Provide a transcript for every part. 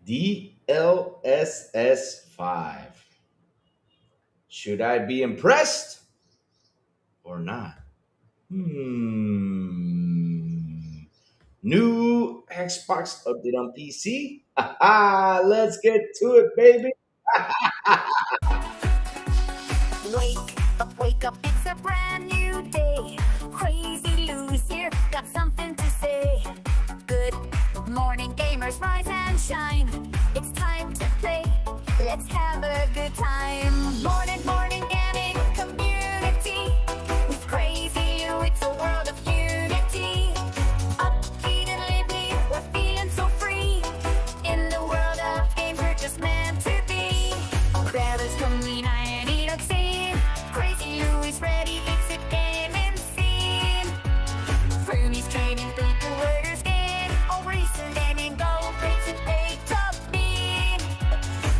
DLSS 5. Should I be impressed or not? Hmm. New Xbox update on PC? Let's get to it, baby. Wake up, it's a brand new day. Crazy Lou's here, got something to say. Good morning, gamers, rise and shine. It's time to play, let's have a good time. Morning, gaming community. With Crazy Lou, it's a world of unity. Upbeat and lively, we're feeling so free. In the world of games, we're just meant to be. Grab us, come and eat a scene. Crazy Lou is ready, it's a gaming scene. Fernie's training people where their skin. All recent and go, race and pay top bean.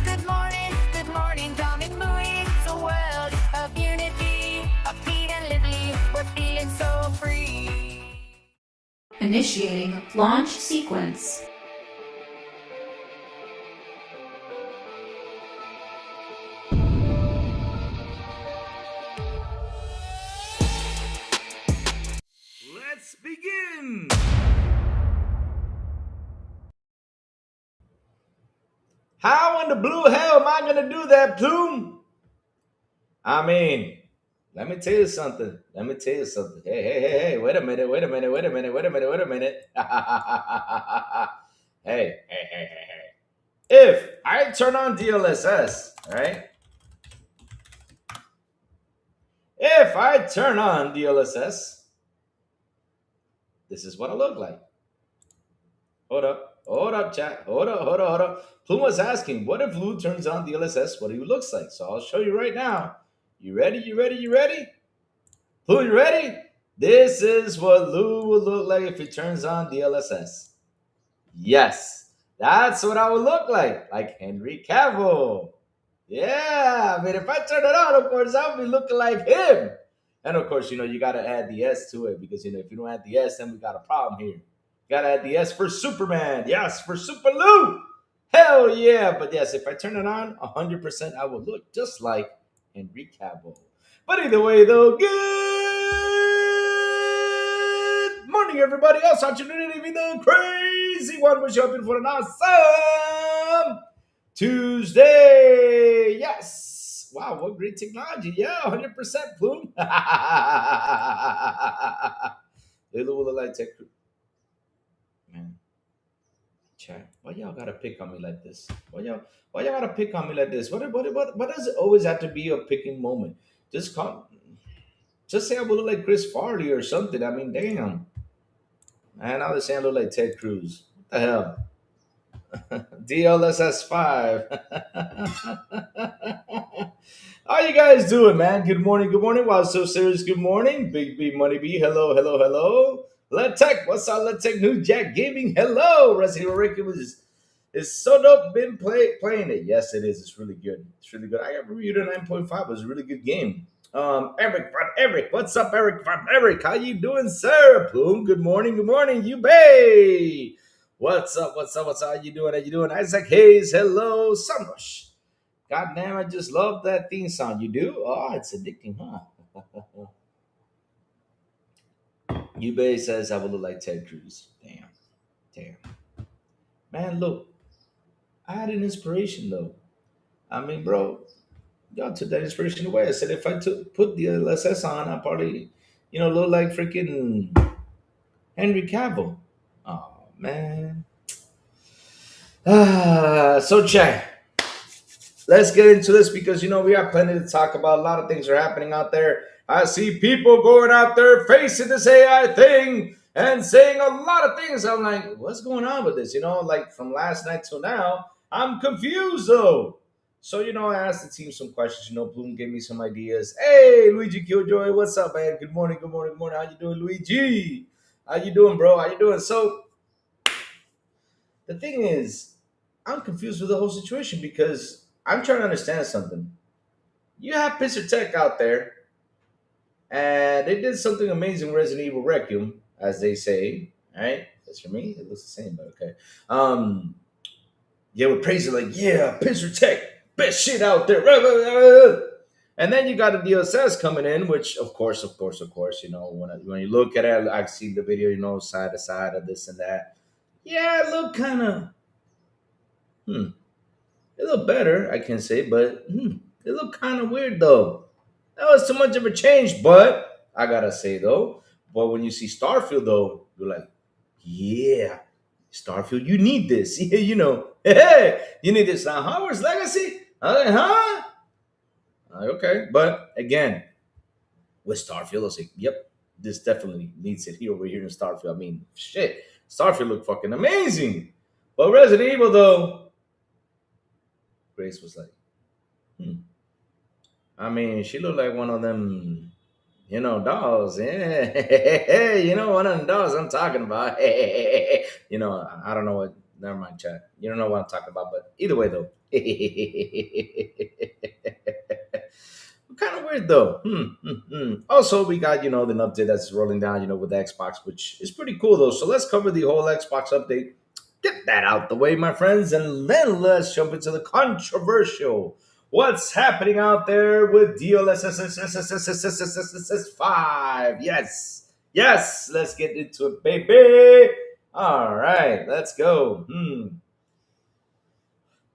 Good morning, come and moving. It's a world of unity. Upbeat and lively, we're feeling so free. Initiating launch sequence. Let's begin. How in the blue hell am I going to do that, Plume? I mean, let me tell you something. Let me tell you something. Hey. Wait a minute. Hey. If I turn on DLSS, right? If I turn on DLSS, this is what I look like. Hold up, chat. Hold up. Plume was asking, what if Lou turns on DLSS? What do you looks like? So I'll show you right now. You ready? Plume, you ready? This is what Lou will look like if he turns on DLSS. Yes, that's what I would look like Henry Cavill. Yeah, I mean, if I turn it on, of course, I'll be looking like him. And of course, you got to add the S to it because, if you don't add the S, then we got a problem here. Got to add the S for Superman. Yes, for Super Lou. Hell yeah. But yes, if I turn it on, 100% I will look just like Henry Cavill. But either way, though, good morning, everybody else. Opportunity to be the crazy one. Wish you hoping for an awesome Tuesday. Yes. Wow, what great technology. Yeah, 100% Plume. They look like tech. Man, chat. Why y'all gotta pick on me like this? Why y'all gotta pick on me like this? What does it always have to be a picking moment? Just call just say I would look like Chris Farley or something. I mean, damn. Man, now they're saying I look like Ted Cruz. What the hell? DLSS 5. How you guys doing, man? Good morning. Wow, so serious. Good morning. Big B Money B. Hello. Let Tech. What's up? Let Tech New Jack Gaming. Hello. Resident Evil Ricky was is so dope. Been playing it. Yes, it is. It's really good. I got reviewed a 9.5. It was a really good game. Eric. What's up, Eric? Eric, how you doing, sir? Boom. Good morning. You bay. What's up? How you doing? Isaac Hayes. Hello. Sunrush. God damn, I just love that theme song. You do? Oh, it's addicting, huh? Ubay says I would look like Ted Cruz. Damn. Man, look, I had an inspiration though. I mean, bro, y'all took that inspiration away. I said if I put the LSS on, I'll probably, look like freaking Henry Cavill. Oh man. So Chad, let's get into this because we have plenty to talk about. A lot of things are happening out there. I see people going out there facing this AI thing and saying a lot of things. I'm like, what's going on with this? Like from last night till now, I'm confused though. So, I asked the team some questions. Bloom gave me some ideas. Hey, Luigi Killjoy, what's up, man? Good morning. How you doing, Luigi? How you doing, bro? How you doing? So, the thing is, I'm confused with the whole situation because I'm trying to understand something. You have Pizzer Tech out there, and they did something amazing with Resident Evil Requiem, as they say. Right? That's for me. It looks the same, but okay. Yeah, would praise it like, yeah, Pincer Tech, best shit out there. And then you got the DLSS coming in, which of course, when you look at it, I've seen the video, side to side of this and that. Yeah, it looked kind of, hmm, it looked better, I can say, but it looked kind of weird though. That was too much of a change, but I gotta say though, but when you see Starfield though, you're like, yeah, Starfield, you need this. Yeah, hey, you need this now. Hogwarts Legacy? I'm like, huh? I'm like, okay, but again, with Starfield, I was like, yep, this definitely needs it here over here in Starfield. I mean, shit, Starfield looked fucking amazing. But Resident Evil though, Grace was like, hmm. I mean, she looked like one of them, dolls. Yeah, one of them dolls I'm talking about. I don't know what. Never mind, chat. You don't know what I'm talking about, but either way, though, kind of weird though. Also, we got the update that's rolling down, with the Xbox, which is pretty cool though. So let's cover the whole Xbox update. Get that out the way, my friends, and then let's jump into the controversial. What's happening out there with DLSS 5? Yes, yes, let's get into it, baby. All right, let's go.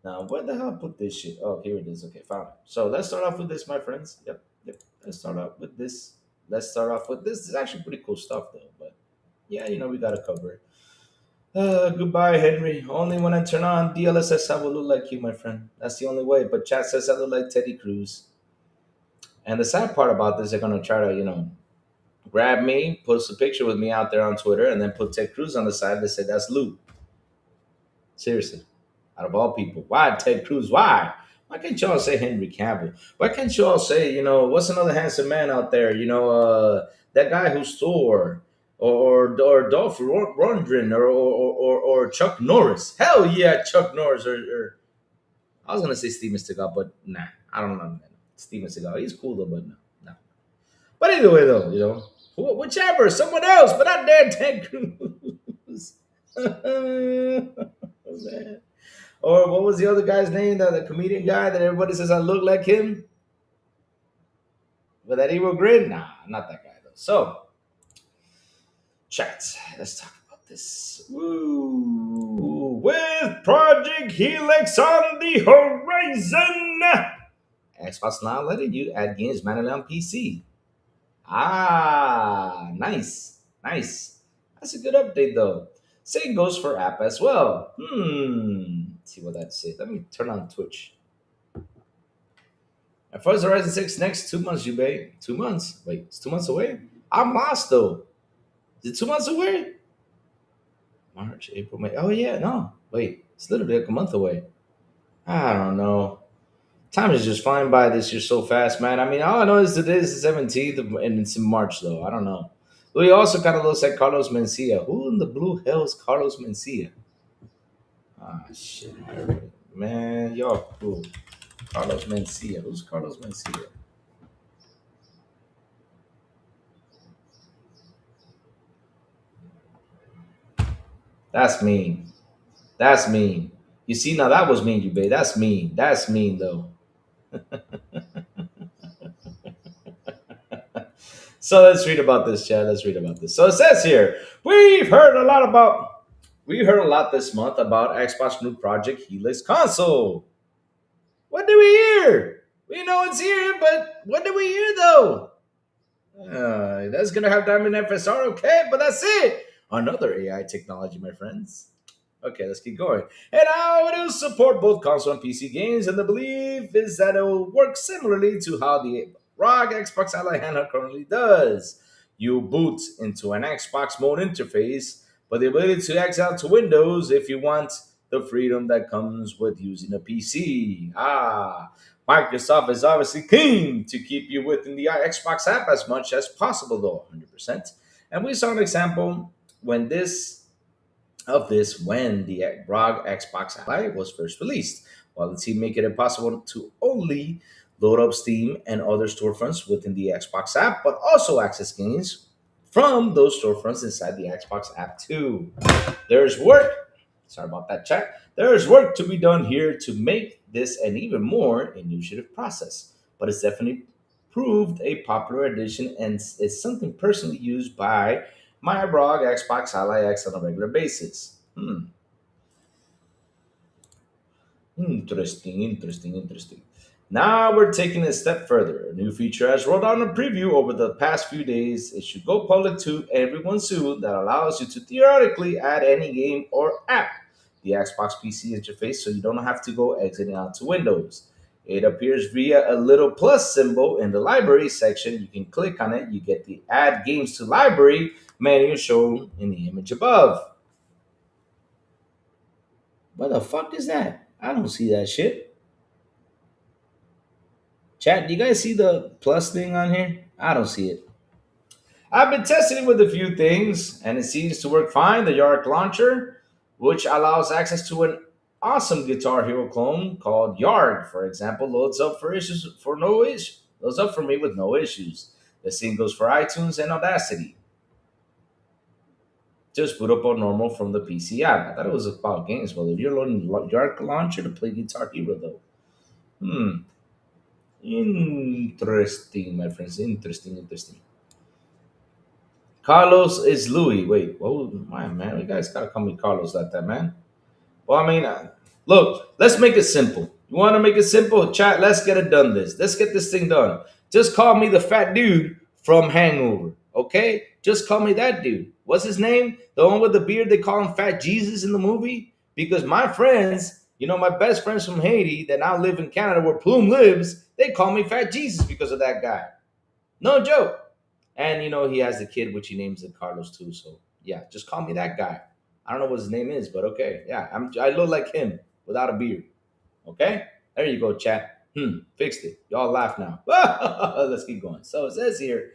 Now, where the hell put this shit? Oh, here it is. Okay, found it. So let's start off with this, my friends. Yep, yep. Let's start off with this. Let's start off with this. It's actually pretty cool stuff, though. But yeah, we gotta cover it. Goodbye, Henry. Only when I turn on DLSS, I will look like you, my friend. That's the only way. But chat says I look like Teddy Cruz. And the sad part about this, they're gonna try to, grab me, post a picture with me out there on Twitter, and then put Ted Cruz on the side. They say that's Lou. Seriously, out of all people, why Ted Cruz? Why? Why can't y'all say Henry Cavill? Why can't y'all say, what's another handsome man out there? That guy who's Thor, or Dolph Lundgren, or Chuck Norris. Hell yeah, Chuck Norris. Or I was gonna say Steven Seagal, but nah, I don't know. Steven Seagal, he's cool though, but no, no. But either way, though, whichever, someone else, but not Dad Ted Cruz. Man. Or what was the other guy's name? The comedian guy that everybody says I look like him with that evil grin? Nah, not that guy though. So, chat, let's talk about this. Woo! With Project Helix on the horizon, Xbox now letting you add games manually on PC. Ah, nice, nice. That's a good update though. Same goes for app as well. Let's see what that says. Let me turn on Twitch. At first, Horizon 6 next 2 months, Jubei. 2 months? Wait, it's 2 months away? I'm lost though. Is it 2 months away? March, April, May. Oh yeah, no. Wait, it's literally like a month away. I don't know. Time is just flying by this year so fast, man. I mean, all I know is today is the 17th, and it's in March, though. I don't know. We also kind of looks like Carlos Mencia. Who in the blue hell is Carlos Mencia? Ah, shit. Man, y'all cool. Carlos Mencia. Who's Carlos Mencia? That's mean. That's mean. You see, now that was mean, you babe. That's mean. That's mean, though. So let's read about this, Chad. Let's read about this. So it says here, we heard a lot this month about Xbox new project Helix console. What did we hear? We know it's here, but what did we hear though? That's gonna have Diamond FSR, okay, but that's it. Another AI technology, my friends. Okay, let's keep going. And now it will support both console and PC games, and the belief is that it will work similarly to how the ROG Xbox Ally handheld currently does. You boot into an Xbox mode interface, but the ability to exit out to Windows if you want the freedom that comes with using a PC. Microsoft is obviously keen to keep you within the Xbox app as much as possible, though, 100%. And we saw an example when the ROG Xbox Ally was first released. While the team make it impossible to only load up Steam and other storefronts within the Xbox app, but also access games from those storefronts inside the Xbox app too. There's work Sorry about that, chat. There is work to be done here to make this an even more initiative process, but it's definitely proved a popular addition and it's something personally used by my ROG Xbox Ally X on a regular basis. Interesting, interesting, interesting. Now we're taking it a step further. A new feature has rolled out in a preview over the past few days. It should go public to everyone soon that allows you to theoretically add any game or app the Xbox PC interface so you don't have to go exiting out to Windows. It appears via a little plus symbol in the library section. You can click on it. You get the add games to library menu shown in the image above. What the fuck is that? I don't see that shit. Chat, do you guys see the plus thing on here? I don't see it. I've been testing it with a few things, and it seems to work fine. The Yark launcher, which allows access to an awesome Guitar Hero clone called Yard, for example, loads up for me with no issues. The same goes for iTunes and Audacity. Just boot up on normal from the PC app. I thought it was about games. Well, if you're loading Yark launcher to play Guitar Hero, though, hmm, interesting, my friends. Interesting, interesting. Carlos is Louis. Wait, oh my man, you guys gotta call me Carlos like that, man. Well, I mean, look, let's make it simple. You want to make it simple, chat? Let's get it done. Let's get this thing done. Just call me the fat dude from Hangover, okay? Just call me that dude. What's his name? The one with the beard. They call him Fat Jesus in the movie because my friends, my best friends from Haiti that now live in Canada where Plume lives, they call me Fat Jesus because of that guy. No joke. And he has the kid, which he names it Carlos too. So yeah, just call me that guy. I don't know what his name is, but okay. Yeah, I look like him without a beard. Okay? There you go, chat. Fixed it. Y'all laugh now. Let's keep going. So it says here,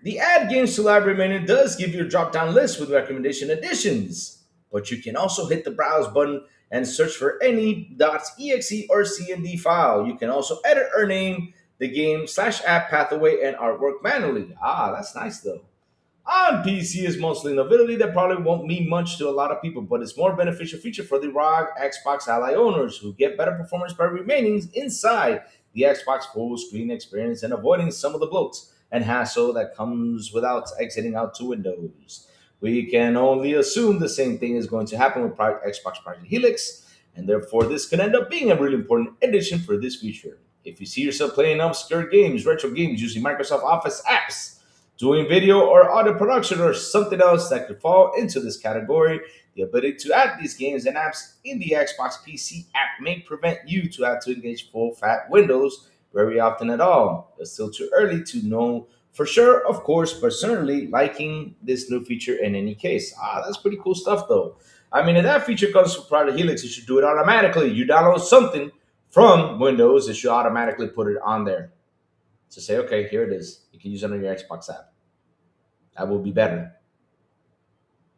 the Add Games to Library menu does give you a drop-down list with recommendation additions, but you can also hit the Browse button and search for any .exe or CMD file. You can also edit or name the game /app pathway and artwork manually. Ah, that's nice though. On PC is mostly novelty that probably won't mean much to a lot of people, but it's more beneficial feature for the ROG Xbox Ally owners who get better performance by remaining inside the Xbox full screen experience and avoiding some of the bloats and hassle that comes without exiting out to Windows. We can only assume the same thing is going to happen with Xbox Project Helix, and therefore this could end up being a really important addition for this feature. If you see yourself playing obscure games, retro games using Microsoft Office apps, doing video or audio production or something else that could fall into this category, the ability to add these games and apps in the Xbox PC app may prevent you to have to engage full fat Windows very often at all. It's still too early to know for sure, of course, but certainly liking this new feature in any case. That's pretty cool stuff though. I mean, if that feature comes from Project Helix, it should do it automatically. You download something from Windows, it should automatically put it on there. So say, okay, here it is. You can use it on your Xbox app. That will be better.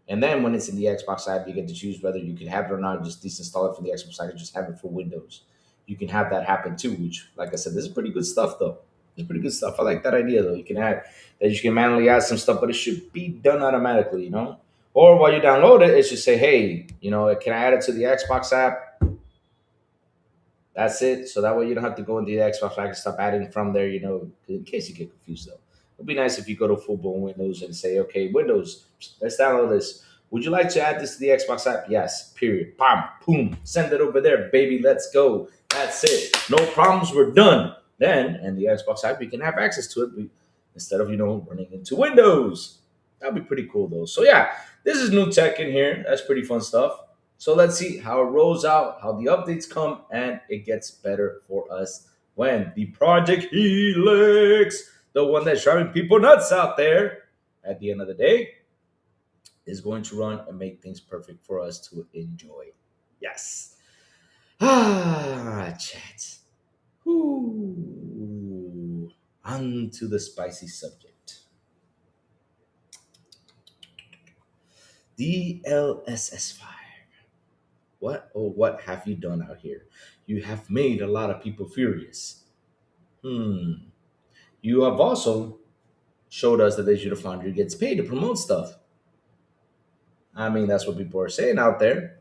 And then when it's in the Xbox app, you get to choose whether you can have it or not. Just disinstall it for the Xbox app, just have it for Windows. You can have that happen too, which, like I said, this is pretty good stuff though. It's pretty good stuff. I like that idea though. You can add that you can manually add some stuff, but it should be done automatically. Or while you download it, it should say, hey, can I add it to the Xbox app? That's it. So that way you don't have to go into the Xbox app and stop adding from there, in case you get confused though. It'd be nice if you go to full blown Windows and say, okay, Windows, let's download this. Would you like to add this to the Xbox app? Yes. Period. Bam. Boom. Send it over there, baby. Let's go. That's it. No problems. We're done. Then, and the Xbox app, you can have access to it instead of running into Windows. That'd be pretty cool though. So yeah, this is new tech in here. That's pretty fun stuff. So let's see how it rolls out, how the updates come, and it gets better for us when the Project Helix, the one that's driving people nuts out there, at the end of the day, is going to run and make things perfect for us to enjoy. Yes. Chat. Ooh. On to the spicy subject. DLSS 5. What have you done out here? You have made a lot of people furious. You have also showed us that Digital Foundry gets paid to promote stuff. I mean, that's what people are saying out there.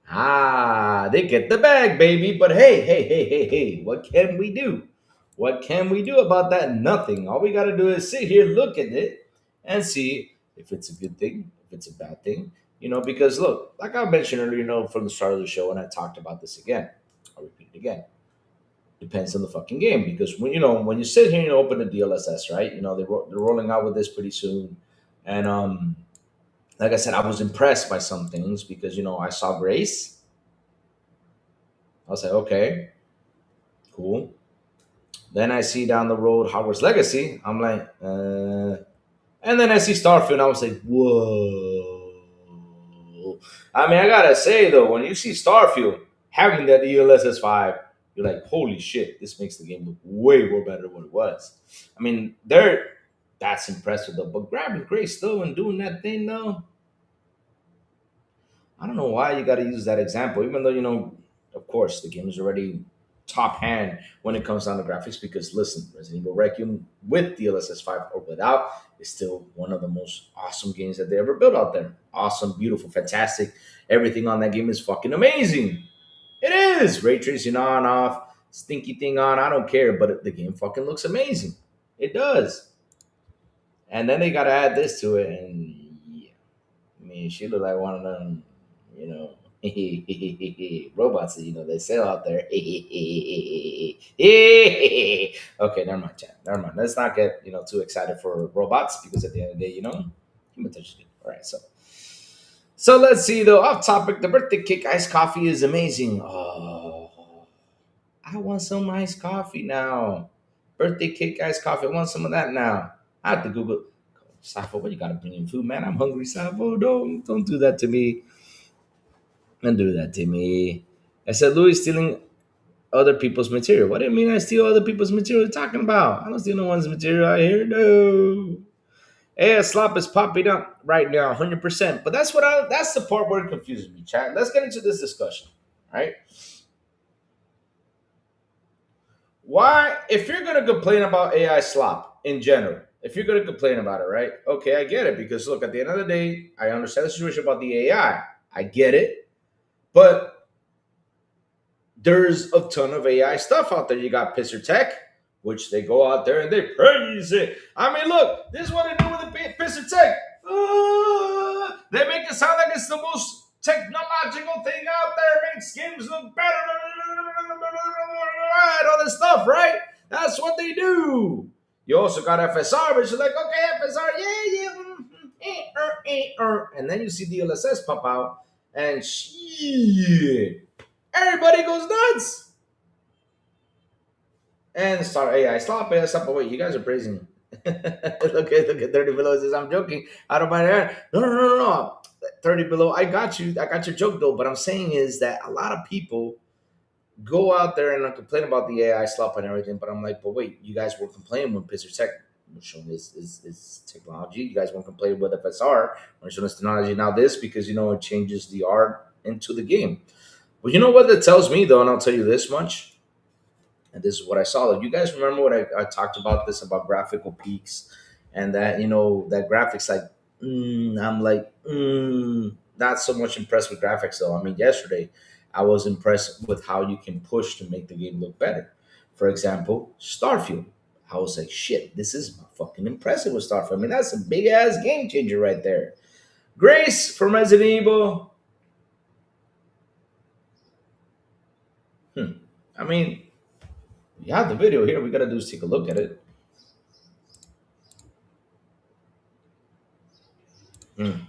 Ah, they get the bag, baby. But hey, hey, hey, hey, hey, what can we do? What can we do about that? Nothing. All we got to do is sit here, look at it, and see if it's a good thing, if it's a bad thing. Because look, like I mentioned earlier, from the start of the show, and I talked about this again. I'll repeat it again. Depends on the fucking game, because when you sit here and you open the DLSS, right? They're rolling out with this pretty soon, and like I said, I was impressed by some things because I saw Grace. I was like, okay, cool. Then I see down the road Hogwarts Legacy. I'm like, and then I see Starfield. I was like, whoa. I mean, I gotta say though, when you see Starfield having that ELSS 5, you're like, holy shit, this makes the game look way more better than what it was. I mean, that's impressive though. But grabbing Grace though and doing that thing though, I don't know why you got to use that example, even though of course, the game is already top hand when it comes down to graphics. Because listen, Resident Evil Requiem with DLSS 5 or without is still one of the most awesome games that they ever built out there. Awesome, beautiful, fantastic. Everything on that game is fucking amazing. It is ray tracing on, off, stinky thing on. I don't care, but the game fucking looks amazing. It does. And then they got to add this to it, and yeah, I mean, she looked like one of them, you know, robots that they sell out there. Okay, never mind, chat. Never mind. Let's not get too excited for robots, because at the end of the day, human touch is good. All right, so let's see though. Off topic, the birthday cake iced coffee is amazing. Oh, I want some iced coffee now. Birthday cake iced coffee. I want some of that now. I have to Google. Safo, what you gotta bring in food, man? I'm hungry, Safo. Don't do that to me. Don't do that to me. I said Louis stealing other people's material. What do you mean I steal other people's material? What are you talking about? I don't steal no one's material out here. No. Hey, slop is popping up right now, 100%. But that's the part where it confuses me, chat. Let's get into this discussion. Right? Why, if you're gonna complain about AI slop in general, if you're gonna complain about it, right? Okay, I get it, because look, at the end of the day, I understand the situation about the AI. I get it. But there's a ton of AI stuff out there. You got Pisser Tech, which they go out there and they praise it. I mean, look, this is what they do with the Pisser Tech. They make it sound like it's the most technological thing out there. Makes games look better. All this stuff, right? That's what they do. You also got FSR, which is like, okay, FSR, and then you see DLSS pop out, and shit, everybody goes nuts. And start AI slop, AI slop. But wait, you guys are praising. look at 30 below. Says I'm joking. I don't mind that. No. 30 below. I got you. I got your joke though. But I'm saying is that a lot of people go out there and complain about the AI slop and everything. But I'm like, but wait, you guys were complaining when Pisser Tech was showing this technology. You guys won't complain with FSR when showing this technology. Now this, because it changes the art into the game. Well, you know what that tells me though, and I'll tell you this much. And this is what I saw. You guys remember what I talked about this about graphical peaks, and that that graphics like I'm like not so much impressed with graphics though. I mean, yesterday I was impressed with how you can push to make the game look better. For example, Starfield. I was like, shit, this is fucking impressive with Starfield. I mean, that's a big ass game changer right there. Grace from Resident Evil. I mean, you have the video here. We gotta do is take a look at it. Mm.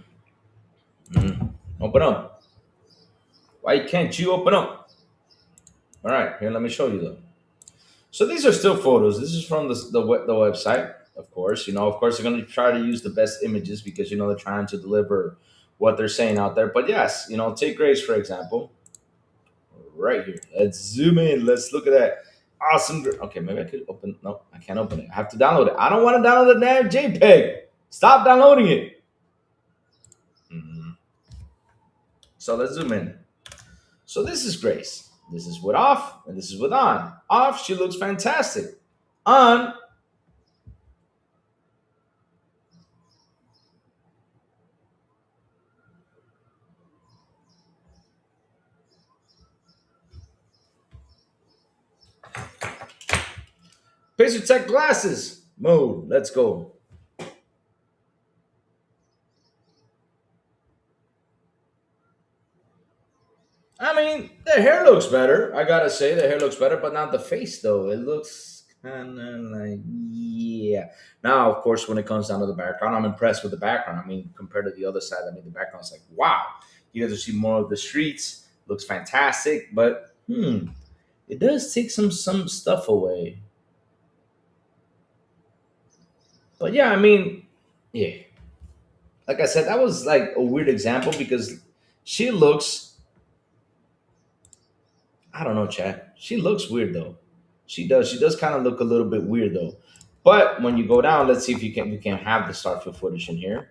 Open up. Why can't you open up? All right, here, let me show you though. So these are still photos. This is from the website, of course. Of course, they're going to try to use the best images, because they're trying to deliver what they're saying out there. But yes, take Grace for example. Right here. Let's zoom in. Let's look at that. Awesome. Okay, maybe I could open. No, I can't open it. I have to download it. I don't want to download the damn JPEG. Stop downloading it. Mhm. So let's zoom in. So this is Grace. This is with off, and this is with on. Off, she looks fantastic. On, Pacer Tech glasses mode. Let's go. I mean, the hair looks better. I gotta say, the hair looks better, but not the face though. It looks kind of like yeah. Now, of course, when it comes down to the background, I'm impressed with the background. I mean, compared to the other side, I mean, the background's like wow. You get to see more of the streets. Looks fantastic, but it does take some stuff away. But yeah, I mean, yeah. Like I said, that was like a weird example because she looks I don't know, Chad. She looks weird though. She does. She does kind of look a little bit weird though. But when you go down, let's see if you can have the Starfield footage in here.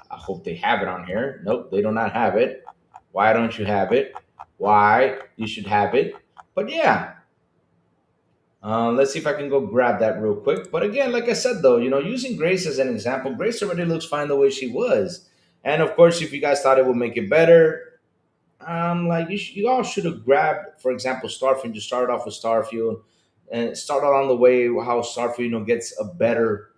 I hope they have it on here. Nope, they do not have it. Why don't you have it? Why you should have it? But yeah, let's see if I can go grab that real quick. But again, like I said though, using Grace as an example, Grace already looks fine the way she was. And of course, if you guys thought it would make it better, like you all should have grabbed, for example, Starfield. You started off with Starfield, and start on the way how Starfield, gets a better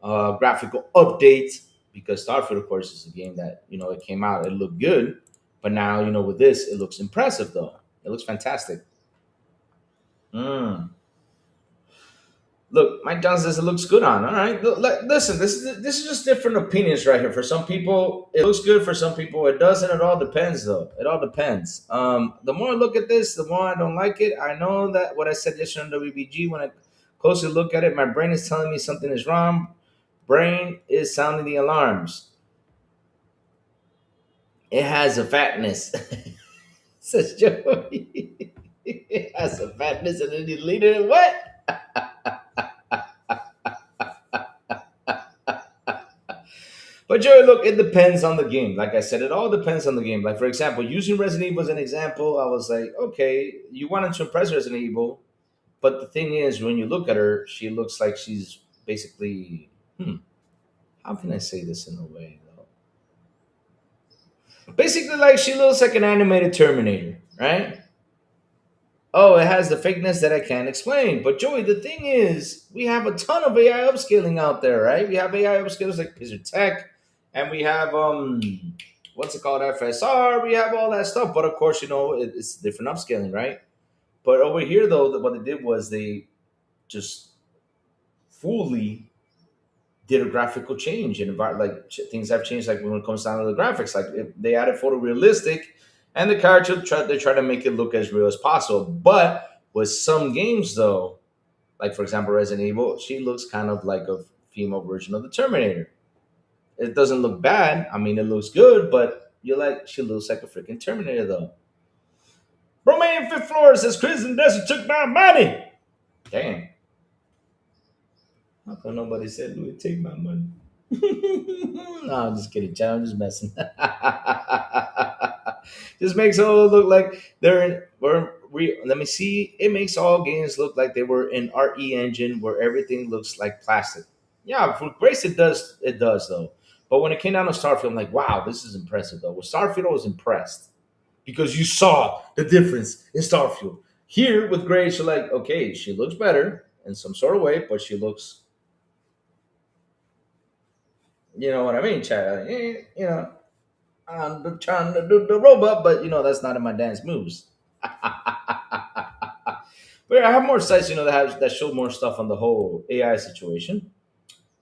graphical update because Starfield, of course, is a game that it came out, it looked good, but now with this, it looks impressive though. It looks fantastic. Mm. Look, Mike John says it looks good on. All right, look, listen, this is just different opinions right here. For some people, it looks good. For some people, it doesn't. It all depends, though. It all depends. The more I look at this, the more I don't like it. I know that what I said yesterday on WBG. When I closely look at it, my brain is telling me something is wrong. Brain is sounding the alarms. It has a fatness, says Joey. It has a fatness, and then you lead it. What? But Joey, look, it depends on the game. Like I said, it all depends on the game. Like for example, using Resident Evil as an example, I was like, okay, you wanted to impress Resident Evil, but the thing is, when you look at her, she looks like she's basically, how can I say this in a way though? Basically, like she looks like an animated Terminator, right? Oh, it has the fakeness that I can't explain. But Joey, the thing is, we have a ton of AI upscaling out there, right? We have AI upscalers like Pizzer Tech, and we have what's it called, FSR. We have all that stuff, but of course, it's different upscaling, right? But over here, though, what they did was they just fully did a graphical change and things have changed. Like when it comes down to the graphics, like if they added photorealistic, and the character they try to make it look as real as possible. But with some games, though, like for example Resident Evil, she looks kind of like a female version of the Terminator. It doesn't look bad. I mean, it looks good, but you're like, she looks like a freaking Terminator, though. Romaine fifth floor says Chris and Desert took my money. Damn. How come nobody said Louis take my money? No, I'm just kidding, Chad. I'm just messing. Just makes it all look like they're in. Let me see. It makes all games look like they were in RE engine, where everything looks like plastic. Yeah, for Grace it does. It does though. But when it came down to Starfield, I'm like, wow, this is impressive though. With Starfield, I was impressed because you saw the difference in Starfield. Here with Grace, you're like, okay, she looks better in some sort of way, but she looks, you know what I mean, Chad? I'm trying to do the robot, but that's not in my dance moves. But yeah, I have more sites, that show more stuff on the whole AI situation.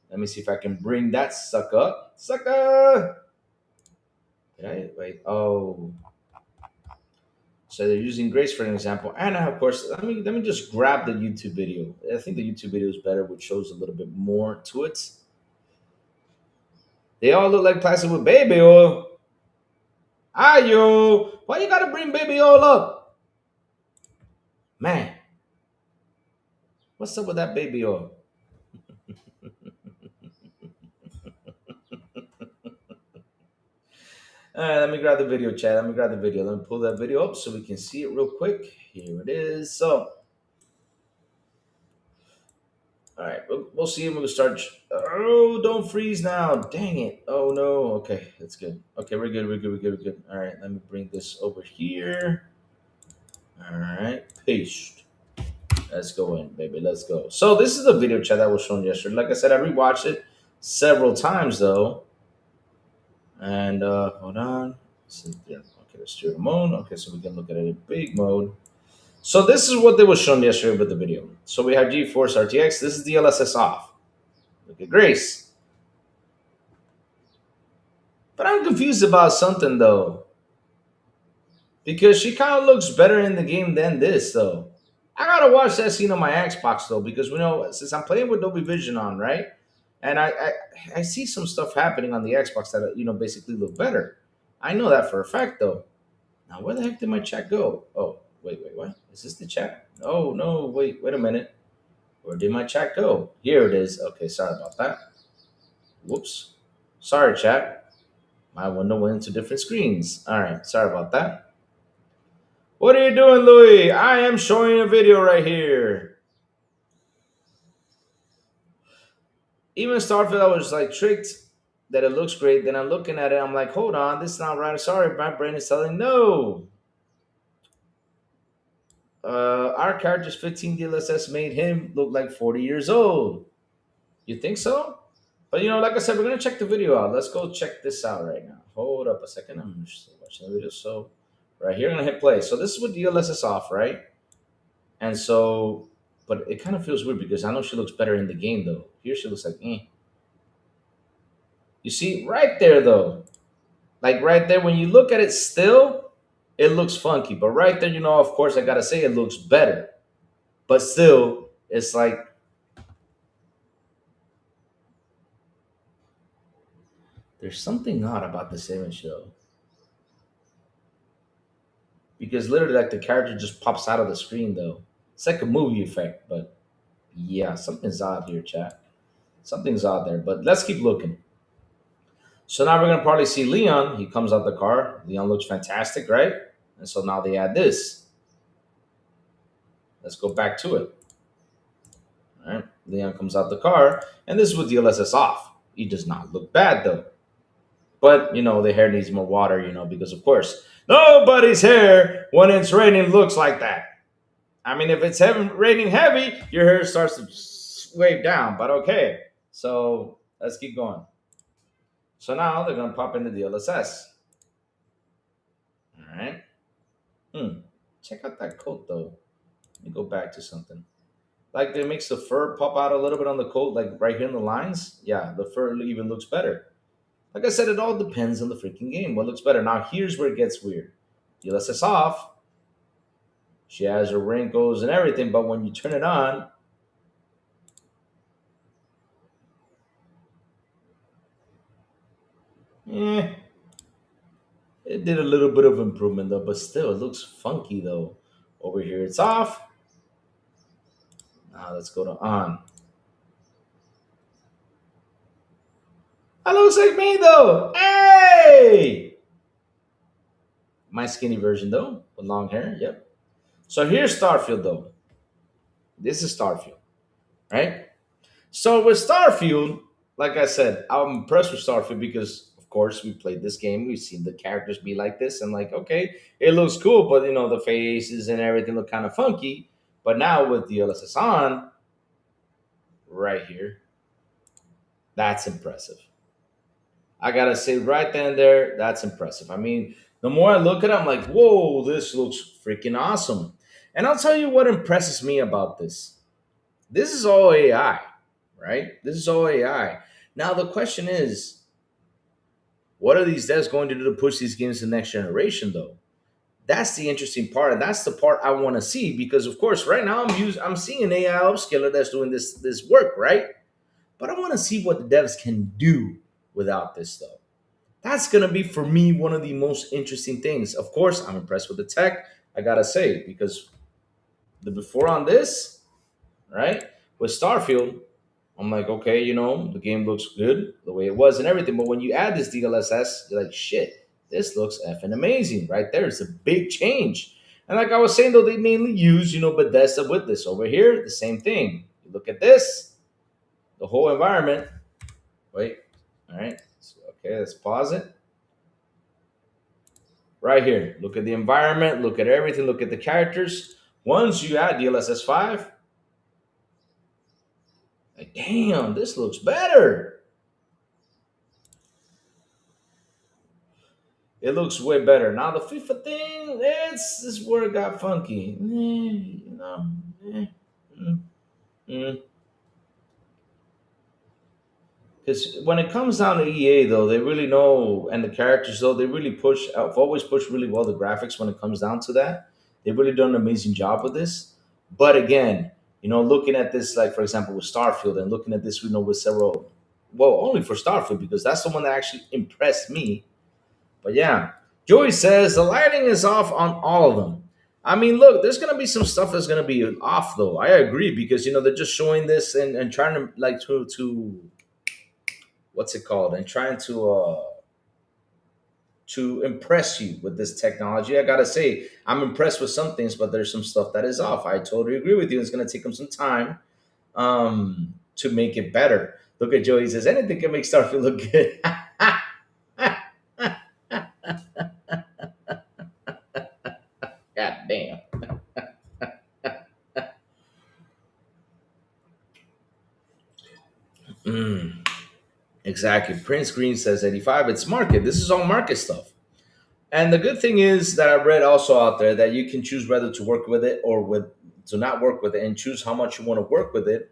Let me see if I can bring that sucker up. Sucker! Did I wait? Oh, so they're using Grace for an example, and of course, let me just grab the YouTube video. I think the YouTube video is better, which shows a little bit more to it. They all look like plastic with baby oil. Ayo, why you gotta bring baby oil up, man? What's up with that baby oil? All right, let me grab the video, Chad. Let me grab the video. Let me pull that video up so we can see it real quick. Here it is. So, all right, we'll see. We'll start. Oh, don't freeze now. Dang it. Oh, no. Okay, that's good. Okay, we're good. We're good. We're good. We're good. All right, let me bring this over here. All right, paste. Let's go in, baby. Let's go. So this is the video chat that was shown yesterday. Like I said, I rewatched it several times though. And hold on. Yeah, okay, let's do the mode. Okay, so we can look at it in big mode. So this is what they was shown yesterday with the video. So we have GeForce RTX. This is the DLSS off. Look at Grace. But I'm confused about something though. Because she kind of looks better in the game than this though. I gotta watch that scene on my Xbox though, because we know since I'm playing with Dolby Vision on, right? And I see some stuff happening on the Xbox that basically look better. I know that for a fact though. Now where the heck did my chat go? Oh, wait, what? Is this the chat? Oh no, wait a minute. Where did my chat go? Here it is. Okay, sorry about that. Whoops. Sorry, chat. My window went into different screens. All right, sorry about that. What are you doing, Louis? I am showing a video right here. Even Starfield, I was like tricked that it looks great. Then I'm looking at it, I'm like, hold on, this is not right. Sorry, my brain is telling no. Our character's 15 DLSS made him look like 40 years old. You think so? But like I said, we're gonna check the video out. Let's go check this out right now. Hold up a second. I'm just watching the video. So right here, I'm gonna hit play. So this is with DLSS off, right? And so, but it kind of feels weird because I know she looks better in the game though. Here she looks like eh. You see, right there though, like right there, when you look at it still, it looks funky. But right there, of course, I gotta say it looks better. But still, it's like there's something odd about this image though. Because literally, like the character just pops out of the screen though. It's like a movie effect, but yeah, something's odd here, chat. Something's odd there. But let's keep looking. So now we're gonna probably see Leon. He comes out the car. Leon looks fantastic, right? And so now they add this. Let's go back to it. All right. Leon comes out the car, and this is with DLSS off. He does not look bad though. But the hair needs more water, because of course nobody's hair when it's raining looks like that. I mean, if it's raining heavy, your hair starts to wave down. But okay, so let's keep going. So now they're gonna pop into DLSS. All right. Check out that coat though. Let me go back to something. Like it makes the fur pop out a little bit on the coat, like right here in the lines. Yeah, the fur even looks better. Like I said, it all depends on the freaking game. What looks better? Now here's where it gets weird. DLSS off. She has her wrinkles and everything, but when you turn it on, it did a little bit of improvement though, but still it looks funky though. Over here it's off. Now let's go to on. That looks like me though. Hey! My skinny version though, with long hair. Yep. So here's Starfield though. This is Starfield, right? So with Starfield, like I said, I'm impressed with Starfield because, of course, we played this game. We've seen the characters be like this, and like, okay, it looks cool, but the faces and everything look kind of funky. But now with the DLSS on, right here, that's impressive. I gotta say, right then and there, that's impressive. I mean, the more I look at it, I'm like, whoa, this looks freaking awesome. And I'll tell you what impresses me about this. This is all AI, right? This is all AI. Now the question is, what are these devs going to do to push these games to the next generation, though? That's the interesting part, and that's the part I want to see because, of course, right now I'm seeing an AI upscaler that's doing this work, right? But I want to see what the devs can do without this, though. That's gonna be for me one of the most interesting things. Of course, I'm impressed with the tech. I gotta say because the before on this, right, with Starfield, I'm like, okay, the game looks good the way it was and everything. But when you add this DLSS, you're like, shit, this looks effing amazing right there. It's a big change. And like I was saying, though, they mainly use, Bethesda with this. Over here, the same thing. You look at this, the whole environment. Wait, all right. So, okay, let's pause it. Right here, look at the environment, look at everything, look at the characters. Once you add DLSS 5, Damn, this looks better. It looks way better. Now the FIFA thing, it's this is where it got funky. Eh, mm, mm. Because when it comes down to EA, though, they really know, and the characters, though, they really push. I've always pushed really well the graphics when it comes down to that. They've really done an amazing job with this. But again, looking at this, like for example, with Starfield, and looking at this, with several, well, only for Starfield because that's the one that actually impressed me. But yeah, Joey says the lighting is off on all of them. I mean, look, there's gonna be some stuff that's gonna be off, though. I agree because they're just showing this and trying to like to what's it called and trying to impress you with this technology. I gotta say, I'm impressed with some things, but there's some stuff that is off. I totally agree with you. It's gonna take them some time to make it better. Look at Joey. He says anything can make Starfield look good. God damn. Mm, exactly. Prince Green says 85. It's market. This is all market stuff. And the good thing is that I read also out there that you can choose whether to work with it or with to not work with it and choose how much you want to work with it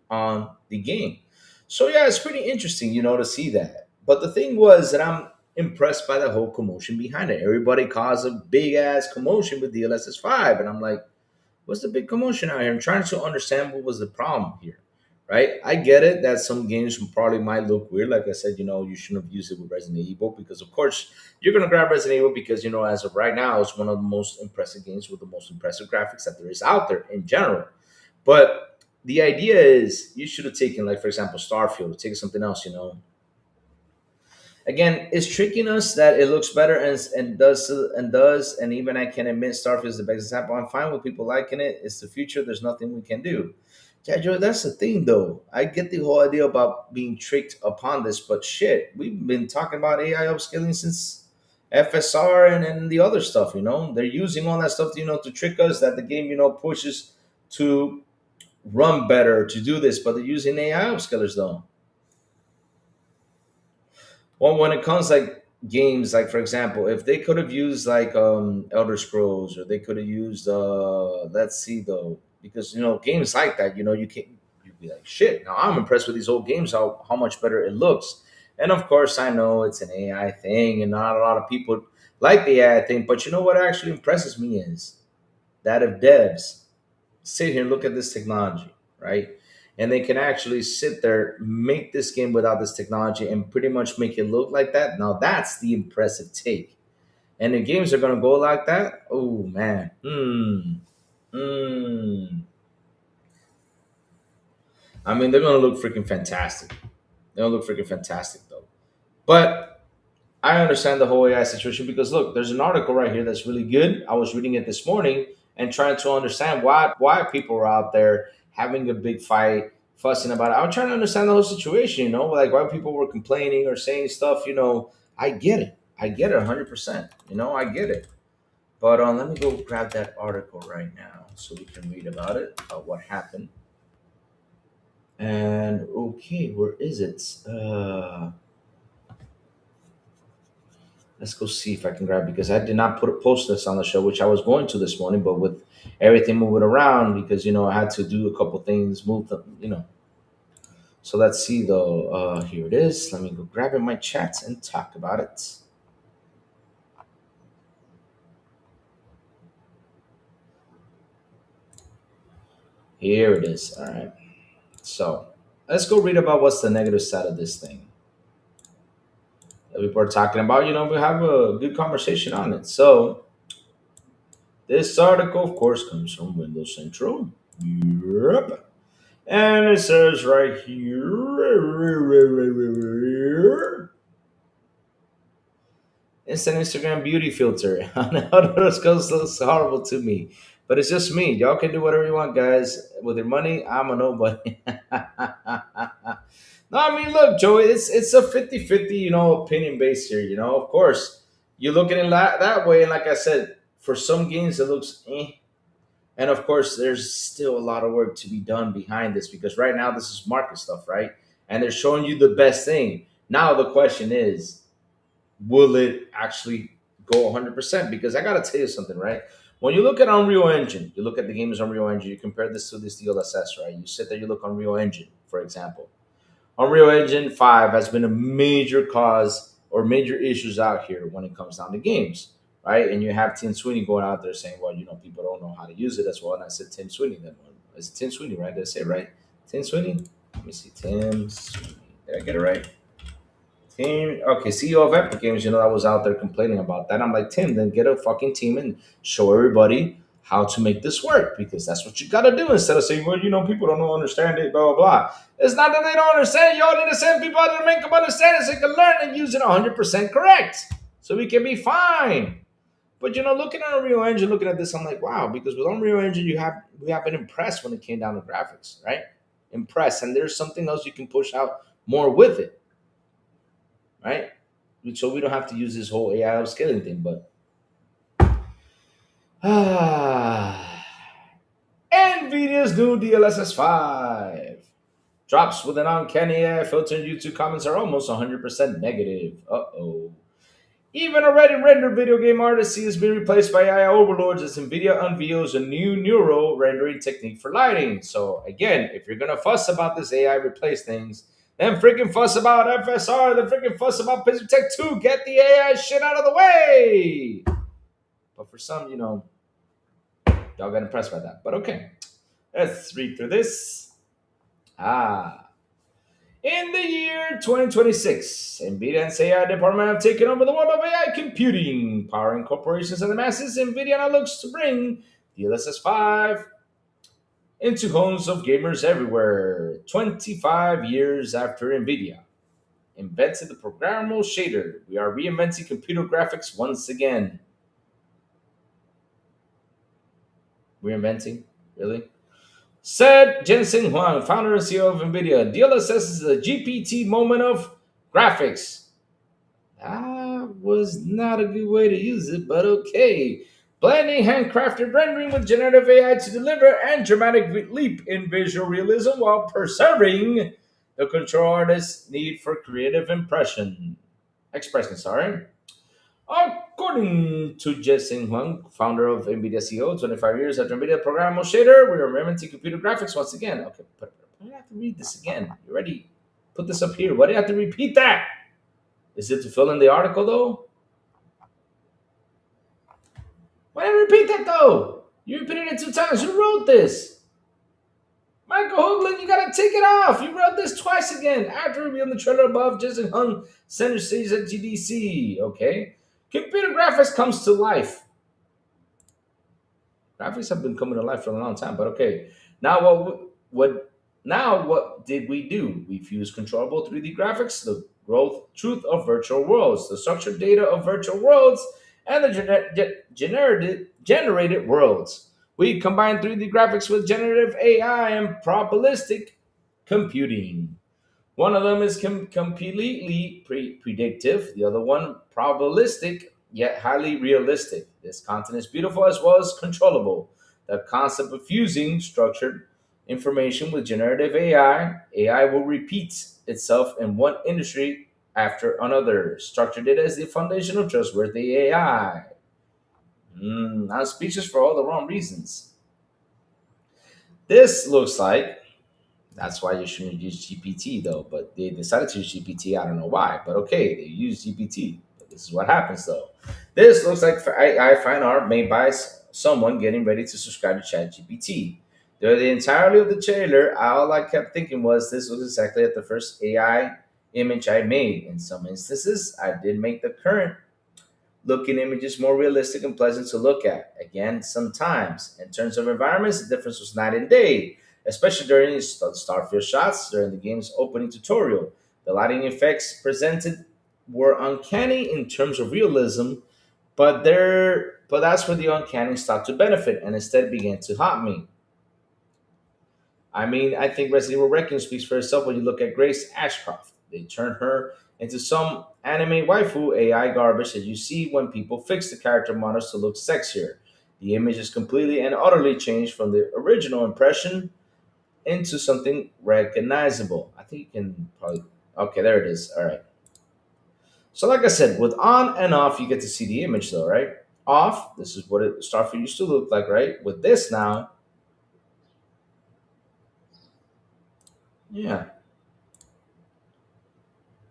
on the game. So yeah, it's pretty interesting, to see that. But the thing was that I'm impressed by the whole commotion behind it. Everybody caused a big ass commotion with DLSS 5. And I'm like, what's the big commotion out here? I'm trying to understand what was the problem here, right? I get it that some games probably might look weird. Like I said, you shouldn't have used it with Resident Evil because, of course, you're going to grab Resident Evil because, as of right now, it's one of the most impressive games with the most impressive graphics that there is out there in general. But the idea is you should have taken, like, for example, Starfield or taken something else. Again, it's tricking us that it looks better and even I can admit Starfield is the best example. I'm fine with people liking it. It's the future. There's nothing we can do. Yeah, Joe, that's the thing though. I get the whole idea about being tricked upon this, but shit, we've been talking about AI upscaling since FSR and the other stuff. They're using all that stuff to trick us that the game pushes to run better to do this, but they're using AI upscalers though. Well, when it comes like games, like for example, if they could have used like Elder Scrolls, or they could have used let's see though, because games like that, you can't you'd be like shit. Now I'm impressed with these old games, how much better it looks. And of course, I know it's an AI thing, and not a lot of people like the AI thing. But you know what actually impresses me is that if devs sit here and look at this technology, right? And they can actually sit there, make this game without this technology, and pretty much make it look like that. Now that's the impressive take. And the games are gonna go like that. Oh man. Mm. I mean, they're gonna look freaking fantastic. They're gonna look freaking fantastic though. But I understand the whole AI situation because look, there's an article right here that's really good. I was reading it this morning and trying to understand why people are out there having a big fight, fussing about it. I'm trying to understand the whole situation, like why people were complaining or saying stuff. I get it. I get it 100%. I get it. But let me go grab that article right now so we can read about it, about what happened. And okay, where is it? Let's go see if I can grab because I did not post this on the show, which I was going to this morning, but with everything moving around because I had to do a couple things, move them. So let's see though. Here it is. Let me go grab it in my chat and talk about it. Here it is. All right. So let's go read about what's the negative side of this thing that people are talking about. We have a good conversation on it. So this article, of course, comes from Windows Central. Yep. And it says right here, it's an Instagram beauty filter. I know those goes looks horrible to me, but it's just me. Y'all can do whatever you want, guys. With your money, I'm a nobody. No, I mean, look, Joey, it's a 50-50, opinion based here. Of course, you look at it that way, and like I said, for some games it looks And of course, there's still a lot of work to be done behind this because right now this is market stuff, right? And they're showing you the best thing. Now the question is, will it actually go 100%? Because I got to tell you something, right? When you look at Unreal Engine, you look at the game's Unreal Engine, you compare this to this DLSS, right? You sit there, you look Unreal Engine, for example. Unreal Engine 5 has been a major cause or major issues out here when it comes down to games, right? And you have Tim Sweeney going out there saying, well, people don't know how to use it as well. And I said, Tim Sweeney, then. Is it Tim Sweeney, right? Did I say it right? Tim Sweeney? Let me see. Tim Sweeney. Did I get it right? Team, okay, CEO of Epic Games, I was out there complaining about that. I'm like, Tim, then get a fucking team and show everybody how to make this work because that's what you got to do instead of saying, well, people don't know, understand it, blah, blah, blah. It's not that they don't understand it. You all need to send people out there to make them understand it so they can learn and use it 100% correct so we can be fine. But, looking at Unreal Engine, looking at this, I'm like, wow, because with Unreal Engine, we have been impressed when it came down to graphics, right? Impressed. And there's something else you can push out more with it, right? So we don't have to use this whole AI upscaling thing. But Nvidia's new DLSS 5 drops with an uncanny AI filter, and YouTube comments are almost 100% negative. Uh-oh. Even already rendered video game artists see is being replaced by AI overlords as Nvidia unveils a new neural rendering technique for lighting. So again, if you're gonna fuss about this AI replace things, then freaking fuss about FSR, then freaking fuss about Pixel Tech 2. Get the AI shit out of the way. But for some, y'all got impressed by that. But okay, let's read through this. In the year 2026, NVIDIA and its AI department have taken over the world of AI computing, powering corporations and the masses. NVIDIA now looks to bring DLSS 5 into homes of gamers everywhere. 25 years after NVIDIA invented the programmable shader, we are reinventing computer graphics once again. Reinventing? Really? Said Jensen Huang, founder and CEO of NVIDIA, DLSS is a GPT moment of graphics. That was not a good way to use it, but okay. Blending handcrafted rendering with generative AI to deliver a dramatic leap in visual realism while preserving the control artist's need for creative expression. Sorry. According to Jason Huang, founder of NVIDIA CEO, 25 years after NVIDIA programmable shader, we are reinventing computer graphics once again. Okay, but why do I have to read this again? You already put this up here. Why do you have to repeat that? Is it to fill in the article, though? Why did I repeat that, though? You repeated it 2 times. Who wrote this? Michael Hoagland, you gotta take it off. You wrote this twice again. After reviewing the trailer above, Jason Hung center stage at GDC. Okay. Computer graphics comes to life. Graphics have been coming to life for a long time, but okay. Now what did we do? We fused controllable 3D graphics, the truth of virtual worlds, the structured data of virtual worlds, and the generated worlds. We combine 3D graphics with generative AI and probabilistic computing. One of them is completely predictive, the other one probabilistic, yet highly realistic. This content is beautiful as well as controllable. The concept of fusing structured information with generative AI will repeat itself in one industry after another. Structured data is the foundation of trustworthy AI. I'm speechless for all the wrong reasons. This looks like that's why you shouldn't use GPT though, but they decided to use GPT. I don't know why, but okay, they use GPT. But this is what happens though. This looks like AI fine art made by someone getting ready to subscribe to ChatGPT. During the entirety of the trailer, all I kept thinking was this was exactly like the first AI image I made. In some instances, I did make the current looking images more realistic and pleasant to look at. Again, sometimes. In terms of environments, the difference was night and day, especially during the starfield shots during the game's opening tutorial. The lighting effects presented were uncanny in terms of realism, but that's where the uncanny stopped to benefit and instead began to haunt me. I mean, I think Resident Evil Requiem speaks for itself when you look at Grace Ashcroft. They turned her into some anime waifu AI garbage that you see when people fix the character models to look sexier. The image is completely and utterly changed from the original impression into something recognizable. I think you can probably. Okay, there it is. All right. So, like I said, with on and off, you get to see the image, though, right? Off, this is what Starfield used to look like, right? With this now, yeah,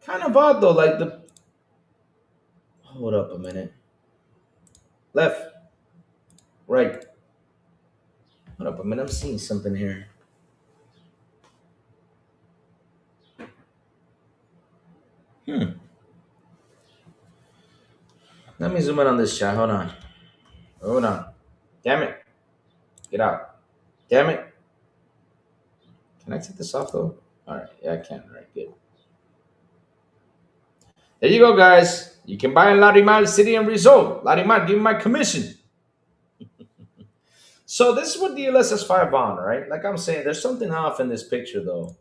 kind of odd though. Like the hold up a minute, left, right. Hold up a minute, I'm seeing something here. Hmm. Let me zoom in on this chat. Hold on. Hold on. Damn it. Get out. Damn it. Can I take this off though? All right. Yeah, I can. All right. Good. There you go, guys. You can buy in Larimal City and Result. Larimal, give me my commission. So this is what DLSS 5 on, right? Like I'm saying, there's something off in this picture though.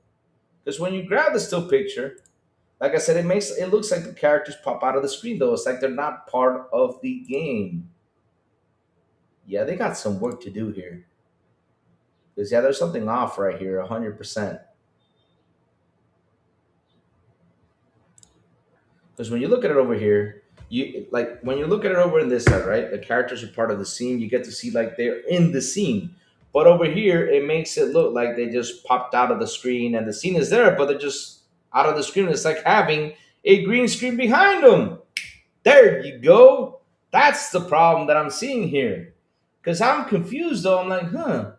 Because when you grab the still picture, like I said, it looks like the characters pop out of the screen though. It's like they're not part of the game. Yeah, they got some work to do here. Because yeah, there's something off right here, 100%. Because when you look at it over here, you like when you look at it over in this side, right? The characters are part of the scene. You get to see like they're in the scene. But over here, it makes it look like they just popped out of the screen and the scene is there, but they're just out of the screen. It's like having a green screen behind them. There you go. That's the problem that I'm seeing here. Because I'm confused though. I'm like, huh.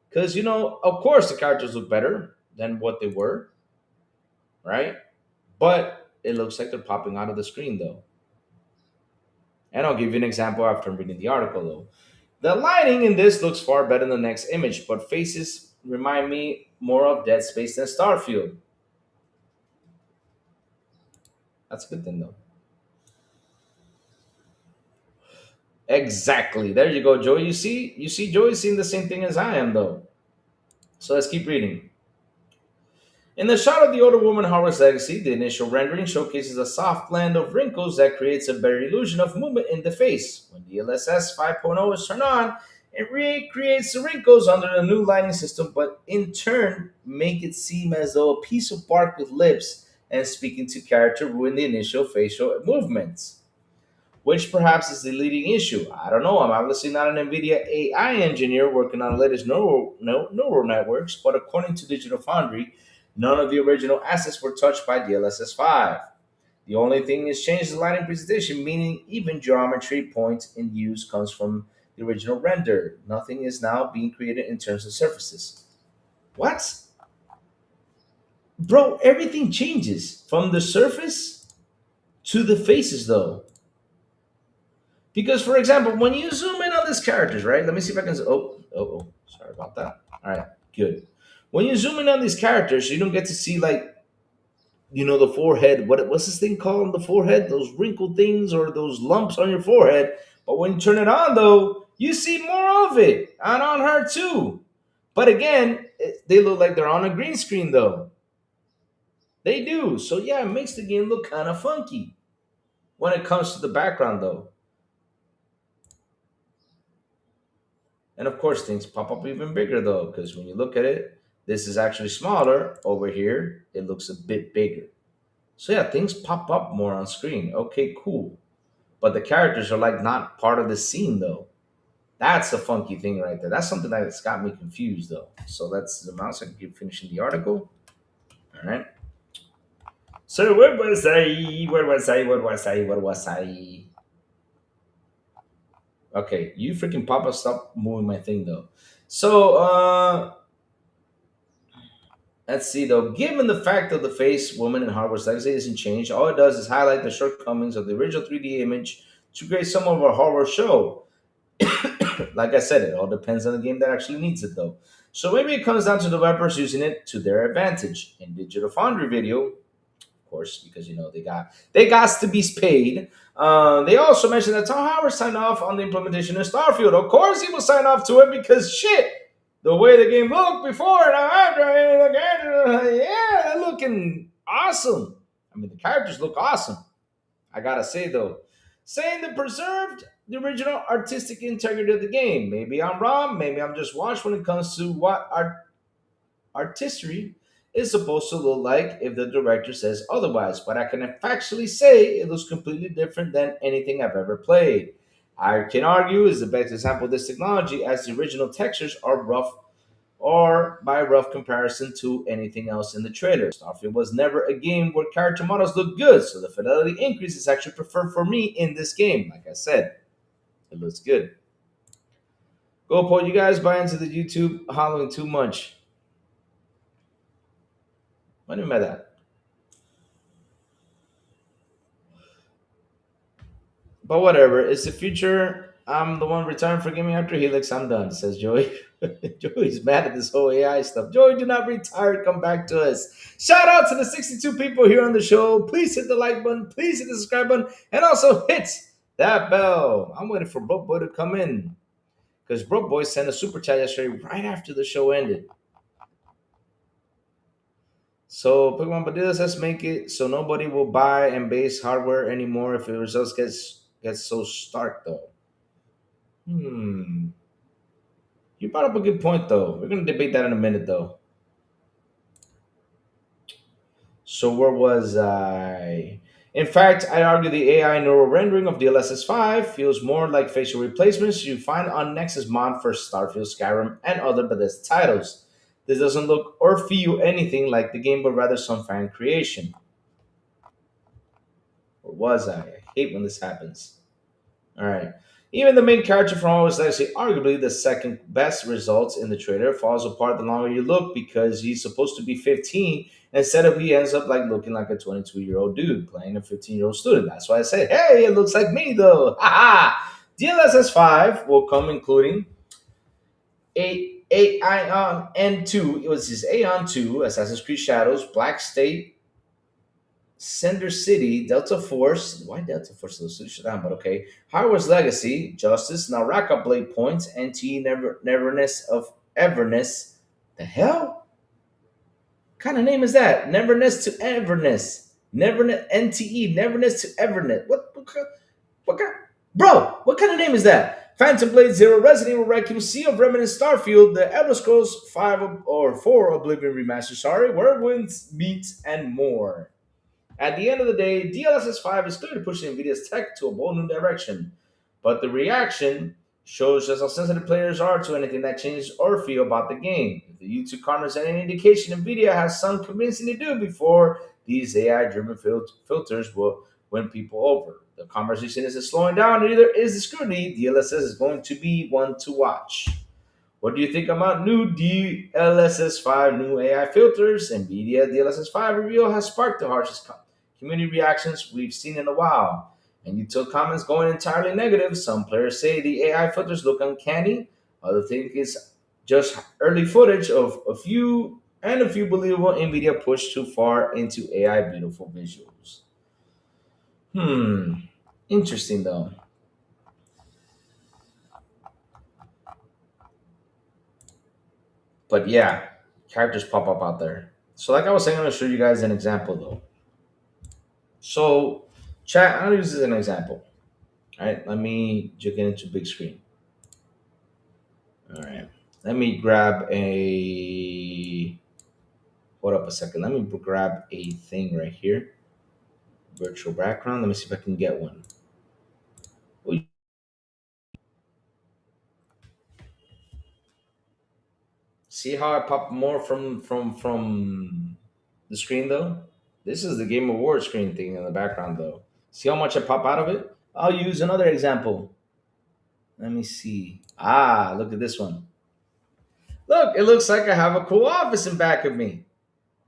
Because, of course the characters look better than what they were, right? But it looks like they're popping out of the screen though. And I'll give you an example after reading the article though. The lighting in this looks far better than the next image, but faces remind me more of Dead Space than Starfield. That's a good thing though. Exactly. There you go, Joey. You see, Joey's seeing the same thing as I am though. So let's keep reading. In the shot of the older woman Howard's legacy, the initial rendering showcases a soft blend of wrinkles that creates a better illusion of movement in the face. When DLSS 5.0 is turned on, it recreates the wrinkles under the new lighting system, but in turn make it seem as though a piece of bark with lips and speaking to character ruin the initial facial movements, which perhaps is the leading issue. I don't know. I'm obviously not an Nvidia AI engineer working on the latest neural networks, but according to Digital Foundry, none of the original assets were touched by DLSS 5. The only thing is changed the lighting presentation, meaning even geometry points in use comes from the original render. Nothing is now being created in terms of surfaces. What? Bro, everything changes from the surface to the faces, though. Because, for example, when you zoom in on these characters, right? Let me see if I can. Oh, sorry about that. All right, good. When you zoom in on these characters, you don't get to see like the forehead. What's this thing called on the forehead? Those wrinkled things or those lumps on your forehead. But when you turn it on, though, you see more of it, and on her too. But again, they look like they're on a green screen, though. They do. So yeah, it makes the game look kind of funky when it comes to the background, though. And of course, things pop up even bigger though, because when you look at it, this is actually smaller. Over here, it looks a bit bigger. So yeah, things pop up more on screen. Okay, cool. But the characters are like not part of the scene though. That's a funky thing right there. That's something that's got me confused though. So let's zoom out so I can keep finishing the article. All right. So where was I? Where was I? Where was I? Where was I? Okay, you freaking Papa, stop moving my thing though. So let's see though. Given the fact that the face, woman, and hardware legacy isn't changed, all it does is highlight the shortcomings of the original 3D image to create some of our hardware show. Like I said, it all depends on the game that actually needs it though. So maybe it comes down to developers using it to their advantage. In Digital Foundry video, course, because they got to be paid. They also mentioned that Tom Howard signed off on the implementation of Starfield. Of course, he will sign off to it because shit, the way the game looked before and after, yeah, they're looking awesome. I mean, the characters look awesome. I gotta say though, saying they preserved the original artistic integrity of the game. Maybe I'm wrong, maybe I'm just washed when it comes to what artistry is supposed to look like if the director says otherwise, but I can factually say it looks completely different than anything I've ever played. I can argue is the best example of this technology as the original textures are rough or by rough comparison to anything else in the trailer. Starfield was never a game where character models look good, so the fidelity increase is actually preferred for me in this game. Like I said, it looks good. Go Paul, you guys buy into the YouTube hollering too much. What do you mean by that? But whatever, it's the future. I'm the one retiring for gaming after Helix. I'm done, says Joey. Joey's mad at this whole AI stuff. Joey, do not retire. Come back to us. Shout out to the 62 people here on the show. Please hit the like button. Please hit the subscribe button. And also hit that bell. I'm waiting for Broke Boy to come in. Because Broke Boy sent a super chat yesterday right after the show ended. So Pokemon Banditas, let's make it so nobody will buy and base hardware anymore if the results gets so stark though. Hmm. You brought up a good point though. We're gonna debate that in a minute though. So where was I? In fact, I argue the AI neural rendering of DLSS 5 feels more like facial replacements you find on Nexus Mod for Starfield, Skyrim, and other Bethesda titles. This doesn't look or feel anything like the game, but rather some fan creation. Or was I? I hate when this happens. All right. Even the main character from Always Legacy, arguably the second best results in the trailer, falls apart the longer you look because he's supposed to be 15. Instead of he ends up like looking like a 22-year-old dude playing a 15-year-old student. That's why I said, hey, it looks like me though. Haha. DLSS 5 will come including a Ion N2. It was his Aeon 2, Assassin's Creed Shadows, Black State, Cinder City, Delta Force. Why Delta Force? Those two shut down, but okay. Howard's Legacy, Justice, now rack up blade points, NT Neverness of Everness. The hell? What kind of name is that? Neverness to Everness. Neverness NTE, Neverness to Everness. What kind? Bro, what kind of name is that? Phantom Blade Zero, Resident Evil Requiem, Sea of Remnant, Starfield, The Elder Scrolls 5 or 4 Oblivion Remaster, sorry, Whirlwinds, Meat, and more. At the end of the day, DLSS 5 is clearly pushing Nvidia's tech to a bold new direction, but the reaction shows just how sensitive players are to anything that changes or feel about the game. If the YouTube comments are any indication, Nvidia has some convincing to do before these AI-driven filters will win people over. The conversation isn't slowing down, neither is the scrutiny. DLSS is going to be one to watch. What do you think about new DLSS 5 new AI filters? NVIDIA DLSS 5 reveal has sparked the harshest community reactions we've seen in a while. And you took comments going entirely negative. Some players say the AI filters look uncanny. Others think it's just early footage of a few believable NVIDIA pushed too far into AI beautiful visuals. Interesting though. But yeah, characters pop up out there. So like I was saying, I'm gonna show you guys an example though. So chat, I'm gonna use this as an example. All right, let me get into big screen. All right, let me grab a. Hold up a second. Let me grab a thing right here. Virtual background. Let me see if I can get one. See how I pop more from the screen though? This is the Game Award screen thing in the background though. See how much I pop out of it? I'll use another example. Let me see. Ah, look at this one. Look, it looks like I have a cool office in back of me.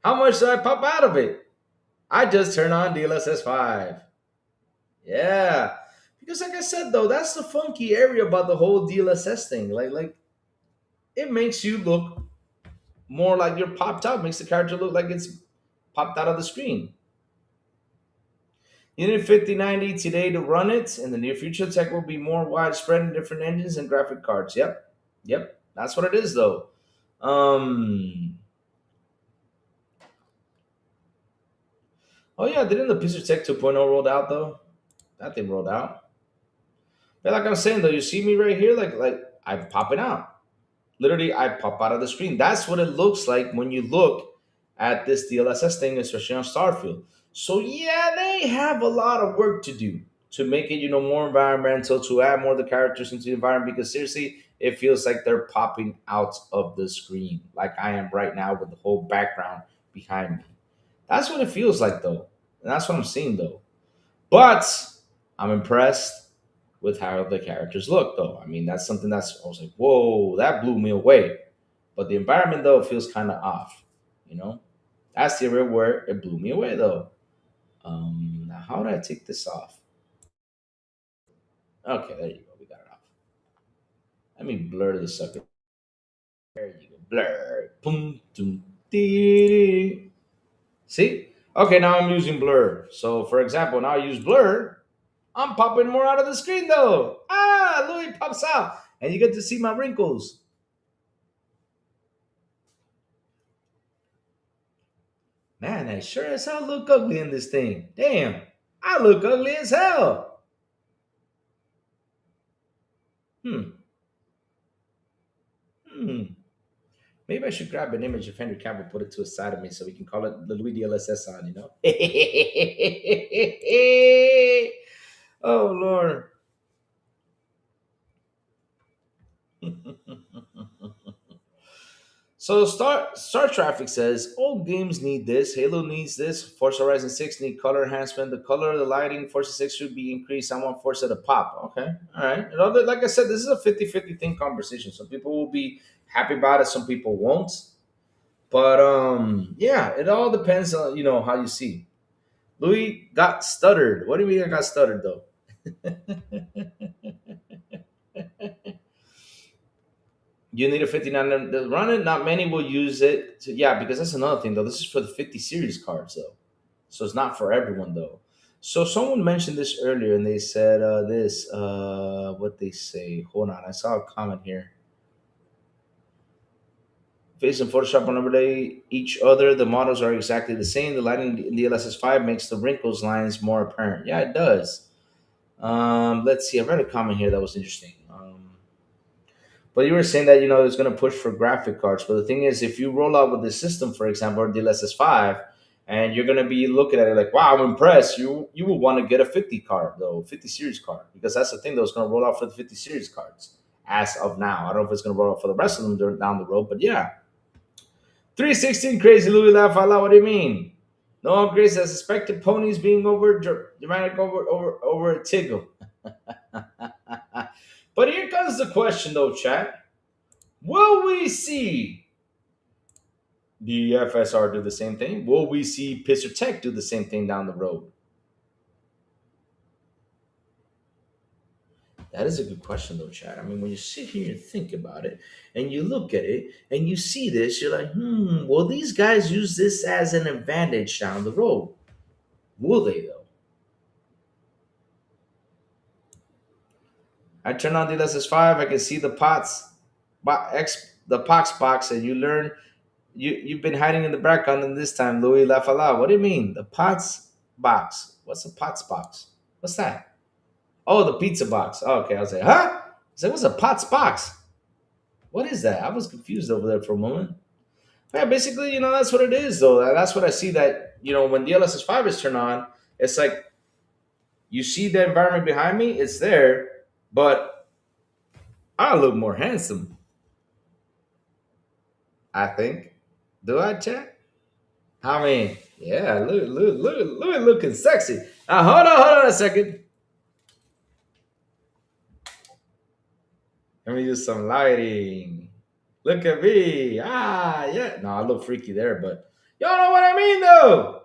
How much did I pop out of it? I just turned on DLSS 5. Yeah. Because like I said though, that's the funky area about the whole DLSS thing. Like it makes you look more like you're popped out, makes the character look like it's popped out of the screen. You need 5090 today to run it. In the near future, tech will be more widespread in different engines and graphic cards. Yep. That's what it is, though. Oh yeah, didn't the piece of tech 2.0 rolled out though? That thing rolled out. But like I'm saying though, you see me right here, like I'm popping out. Literally, I pop out of the screen. That's what it looks like when you look at this DLSS thing, especially on Starfield. So yeah, they have a lot of work to do to make it, more environmental, to add more of the characters into the environment. Because seriously, it feels like they're popping out of the screen, like I am right now with the whole background behind me. That's what it feels like, though, and that's what I'm seeing, though. But I'm impressed with how the characters look, though. I mean, that's something that's I was like, whoa, that blew me away. But the environment, though, feels kind of off. You know, that's the area where it blew me away, though. Now how do I take this off? Okay, there you go. We got it off. Let me blur this sucker. There you go. Blur. Boom, doom, dee. See? Okay, now I'm using blur. So, for example, now I use blur. I'm popping more out of the screen, though. Ah, Louis pops out, and you get to see my wrinkles. Man, I sure as hell look ugly in this thing. Damn, I look ugly as hell. Hmm. Hmm. Maybe I should grab an image of Henry Cavill, put it to the side of me, so we can call it the Louis DLSS on. Oh Lord. So Star Traffic says old games need this. Halo needs this. Forza Horizon 6 need color enhancement. The color of the lighting, Forza 6 should be increased. I want Forza to pop. Okay. All right. Like I said, this is a 50-50 thing conversation. Some people will be happy about it, some people won't. But yeah, it all depends on how you see. Louis got stuttered. What do you mean I got stuttered though? You need a 59 to run it. Not many will use it. Yeah, because that's another thing though. This is for the 50 series cards though, so it's not for everyone though. So someone mentioned this earlier, and they said what they say. Hold on, I saw a comment here. Face and Photoshop on overlay each other. The models are exactly the same. The lighting in the LSS5 makes the wrinkles lines more apparent. Yeah, it does. Let's see. I read a comment here that was interesting. But you were saying that it's going to push for graphic cards. But the thing is, if you roll out with this system, for example, or DLSS5, and you're going to be looking at it like, wow, I'm impressed. You will want to get a 50 card though, 50 series card, because that's the thing that was going to roll out for the 50 series cards as of now. I don't know if it's going to roll out for the rest of them down the road, but yeah. 316 crazy Louis laugh out loud. What do you mean? No upgrades as expected. Ponies being over dramatic over a tickle. But here comes the question though, chat. Will we see the FSR do the same thing? Will we see Pisser Tech do the same thing down the road? That is a good question, though, Chad. I mean, when you sit here and think about it, and you look at it, and you see this, you're like, will these guys use this as an advantage down the road? Will they, though? I turn on DLSS5, I can see the the Pox box, and you learn you've been hiding in the background in this time, Louis laugh aloud. What do you mean? The POTS box. What's a POTS box? What's that? Oh, the pizza box. Oh, okay, I was like, huh? I said, what's a POTS box? What is that? I was confused over there for a moment. Yeah, basically, that's what it is, though. That's what I see that, when DLSS5 is turned on, it's like you see the environment behind me, it's there, but I look more handsome, I think. Do I, chat? I mean, yeah, look, looking sexy. Now, hold on a second. Let me use some lighting. Look at me. Ah, yeah. No, I look freaky there, but y'all know what I mean, though.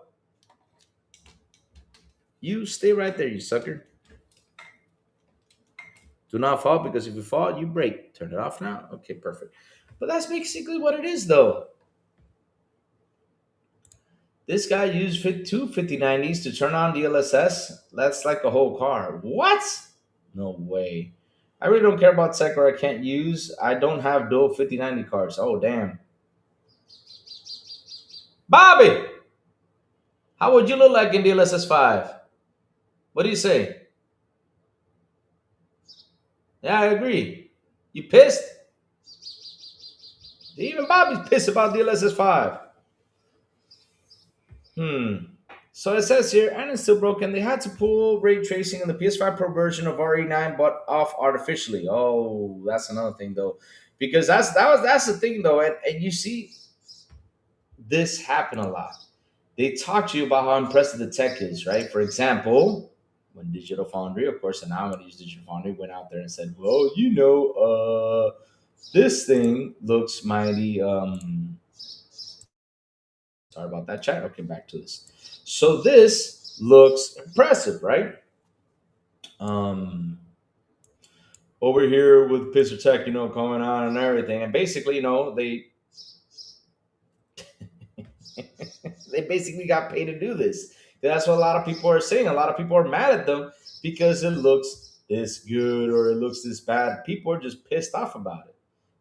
You stay right there, you sucker. Do not fall, because if you fall, you break. Turn it off now. Okay, perfect. But that's basically what it is, though. This guy used two 5090s to turn on DLSS. That's like a whole car. What? No way. I really don't care about tech or I can't use. I don't have dual 5090 cards. Oh, damn. Bobby! How would you look like in DLSS 5? What do you say? Yeah, I agree. You pissed? Even Bobby's pissed about DLSS 5. Hmm. So it says here, and it's still broken. They had to pull ray tracing in the PS5 Pro version of RE9, but off artificially. Oh, that's another thing though, because that's the thing though, and you see this happen a lot. They talk to you about how impressive the tech is, right? For example, when Digital Foundry, of course, and now I'm going to use Digital Foundry, went out there and said, "Well, this thing looks mighty." Sorry about that, chat. Okay, back to this. So this looks impressive, right? Um, Over here with Pizza Tech, going on and everything, and basically, they basically got paid to do this. That's what a lot of people are saying. A lot of people are mad at them because it looks this good or it looks this bad. People are just pissed off about it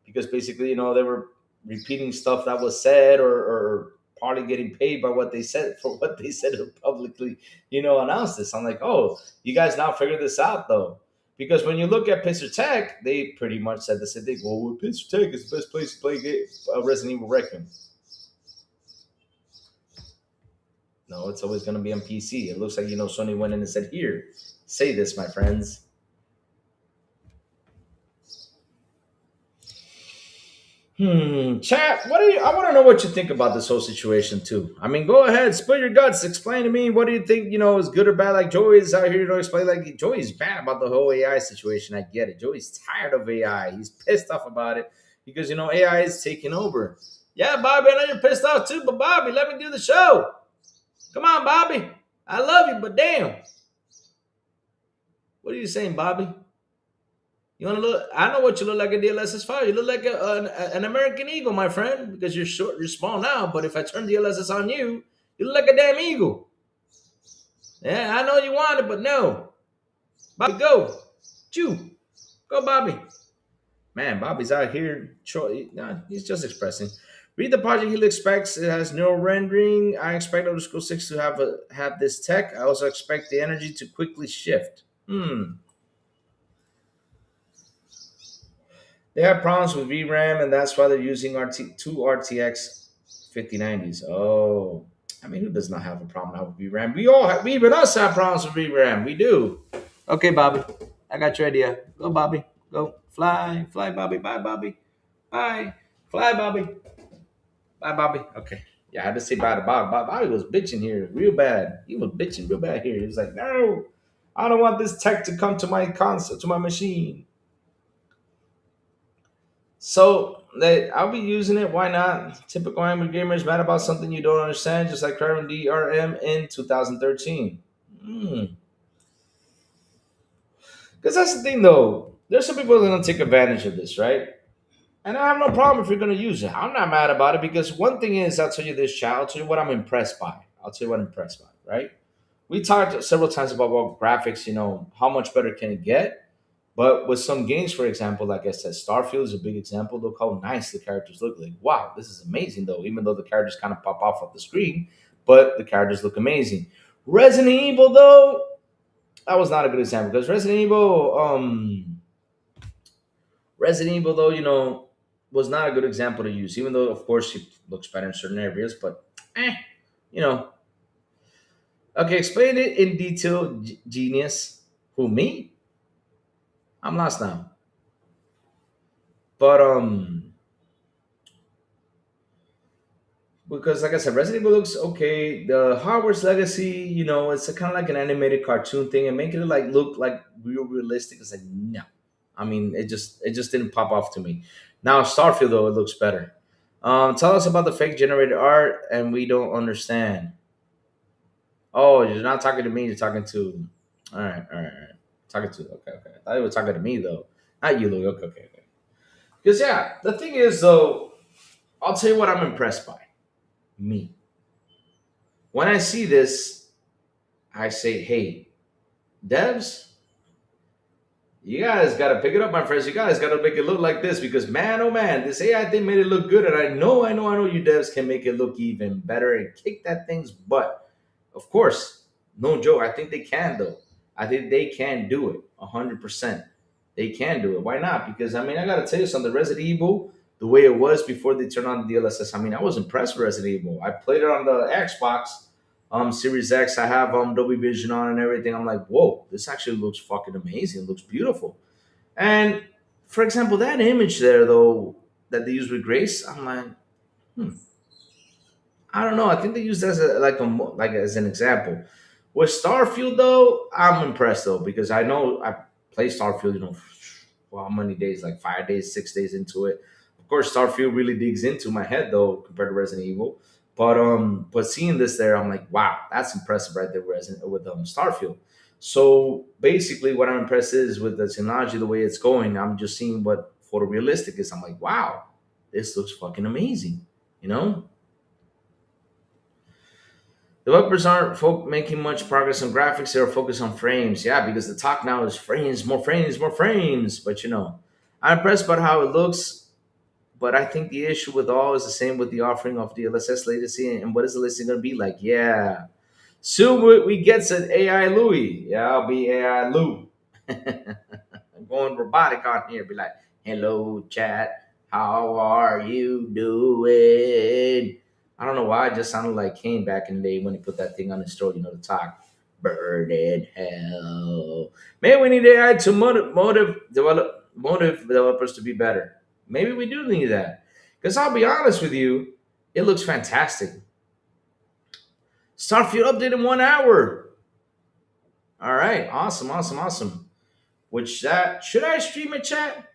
because basically, they were repeating stuff that was said or partly getting paid by what they said for what they said publicly, announced this. I'm like, oh, you guys now figure this out though. Because when you look at Pizza Tech, they pretty much said the same thing. Well, Pizza Tech is the best place to play Resident Evil Requiem. No, it's always going to be on PC. It looks like Sony went in and said, "Here, say this, my friends." Chat. What do you? I want to know what you think about this whole situation too. I mean, go ahead, spill your guts. Explain to me what do you think. Is good or bad. Like Joey's out here, explain like Joey's bad about the whole AI situation. I get it. Joey's tired of AI. He's pissed off about it because AI is taking over. Yeah, Bobby, I know you're pissed off too, but Bobby, let me do the show. Come on, Bobby. I love you, but damn. What are you saying, Bobby? You want to look? I know what you look like a DLSS 5. You look like an American eagle, my friend, because you're short, you're small now. But if I turn DLSS on you, you look like a damn eagle. Yeah, I know you want it, but no. Bobby, go. Chew. Go, Bobby. Man, Bobby's out here. Nah, he's just expressing. Read the project he expects. It has neural rendering. I expect School 6 to have this tech. I also expect the energy to quickly shift. They have problems with VRAM, and that's why they're using two RTX 5090s. Oh, I mean, who does not have a problem now with VRAM? We all have, even us have problems with VRAM. We do. Okay, Bobby, I got your idea. Go, Bobby. Go. Fly. Fly, Bobby. Bye, Bobby. Bye. Fly, Bobby. Bye, Bobby. Okay. Yeah, I had to say bye to Bobby. Bobby was bitching here real bad. He was bitching real bad here. He was like, no, I don't want this tech to come to my console, to my machine. So I'll be using it. Why not? Typical angry gamers mad about something you don't understand, just like Crime DRM in 2013. Because that's the thing, though. There's some people that are going to take advantage of this, right? And I have no problem if you're going to use it. I'm not mad about it because one thing is, I'll tell you this, child. I'll tell you what I'm impressed by. I'll tell you what I'm impressed by, right? We talked several times about graphics, how much better can it get? But with some games, for example, like I said, Starfield is a big example. Look how nice the characters look. Like, wow, this is amazing, though, even though the characters kind of pop off the screen, but the characters look amazing. Resident Evil, though, that was not a good example because Resident Evil, though, was not a good example to use, even though, of course, it looks better in certain areas, but, you know. Okay, explain it in detail, genius. Who, me? I'm lost now. But, because like I said, Resident Evil looks okay. The Hogwarts Legacy, it's a kind of like an animated cartoon thing, and making it like look like real realistic. It's like no, I mean it just didn't pop off to me. Now Starfield though it looks better. Tell us about the fake generated art, and we don't understand. Oh, you're not talking to me. You're talking to. All right, all right, all right. Talking to. Okay, okay. I thought you were talking to me though. Not you, Luke. Okay, okay, okay. Because yeah, the thing is though, I'll tell you what I'm impressed by. Me. When I see this, I say, hey, devs, you guys got to pick it up, my friends. You guys got to make it look like this because, man, oh man, this AI thing made it look good. And I know you devs can make it look even better and kick that thing's butt. Of course, no joke. I think they can, though. I think they can do it 100%. they can do it. Why not? Because I mean, I gotta tell you something. Resident Evil, the way it was before they turned on the DLSS, I mean, I was impressed with Resident Evil. I played it on the Xbox, Series X. I have Dolby Vision on and everything. I'm like, whoa, this actually looks fucking amazing. It looks beautiful. And for example, that image there though that they use with Grace, I'm like, hmm, I don't know. I think they used as a like as an example. With Starfield though, I'm impressed though because I know I play Starfield. For how many days? Like 5 days, 6 days into it. Of course, Starfield really digs into my head though compared to Resident Evil. But seeing this there, I'm like, wow, that's impressive right there with Starfield. So basically, what I'm impressed is with the technology, the way it's going. I'm just seeing what photorealistic is. I'm like, wow, this looks fucking amazing. You know. Developers aren't making much progress on graphics. They're focused on frames. Yeah, because the talk now is frames, more frames, more frames. But I'm impressed by how it looks. But I think the issue with all is the same with the offering of DLSS latency. And what is the listening going to be like? Yeah. Soon we get said AI Louis. Yeah, I'll be AI Lou. I'm going robotic on here. Be like, hello, chat. How are you doing? I don't know why. I just sounded like Kane back in the day when he put that thing on his throat, the talk. Bird in hell. Maybe we need AI to motive developers to be better. Maybe we do need that. Because I'll be honest with you, it looks fantastic. Starfield update in 1 hour. All right. Awesome, awesome, awesome. Which that should I stream it, chat?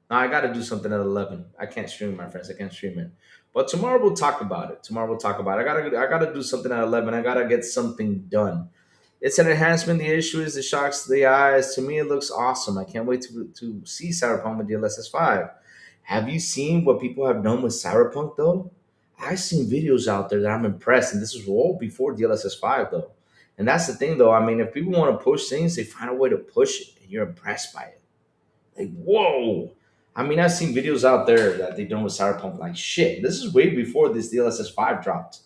No, I got to do something at 11. I can't stream, my friends. I can't stream it. But tomorrow we'll talk about it. Tomorrow we'll talk about it. I gotta do something at 11. I gotta get something done. It's an enhancement. The issue is it shocks the eyes. To me, it looks awesome. I can't wait to see Cyberpunk with DLSS 5. Have you seen what people have done with Cyberpunk though? I've seen videos out there that I'm impressed, and this was all before DLSS 5 though. And that's the thing though. I mean, if people want to push things, they find a way to push it, and you're impressed by it. Like, whoa. I mean, I've seen videos out there that they done with Cyberpunk. Like, shit, this is way before this DLSS 5 dropped.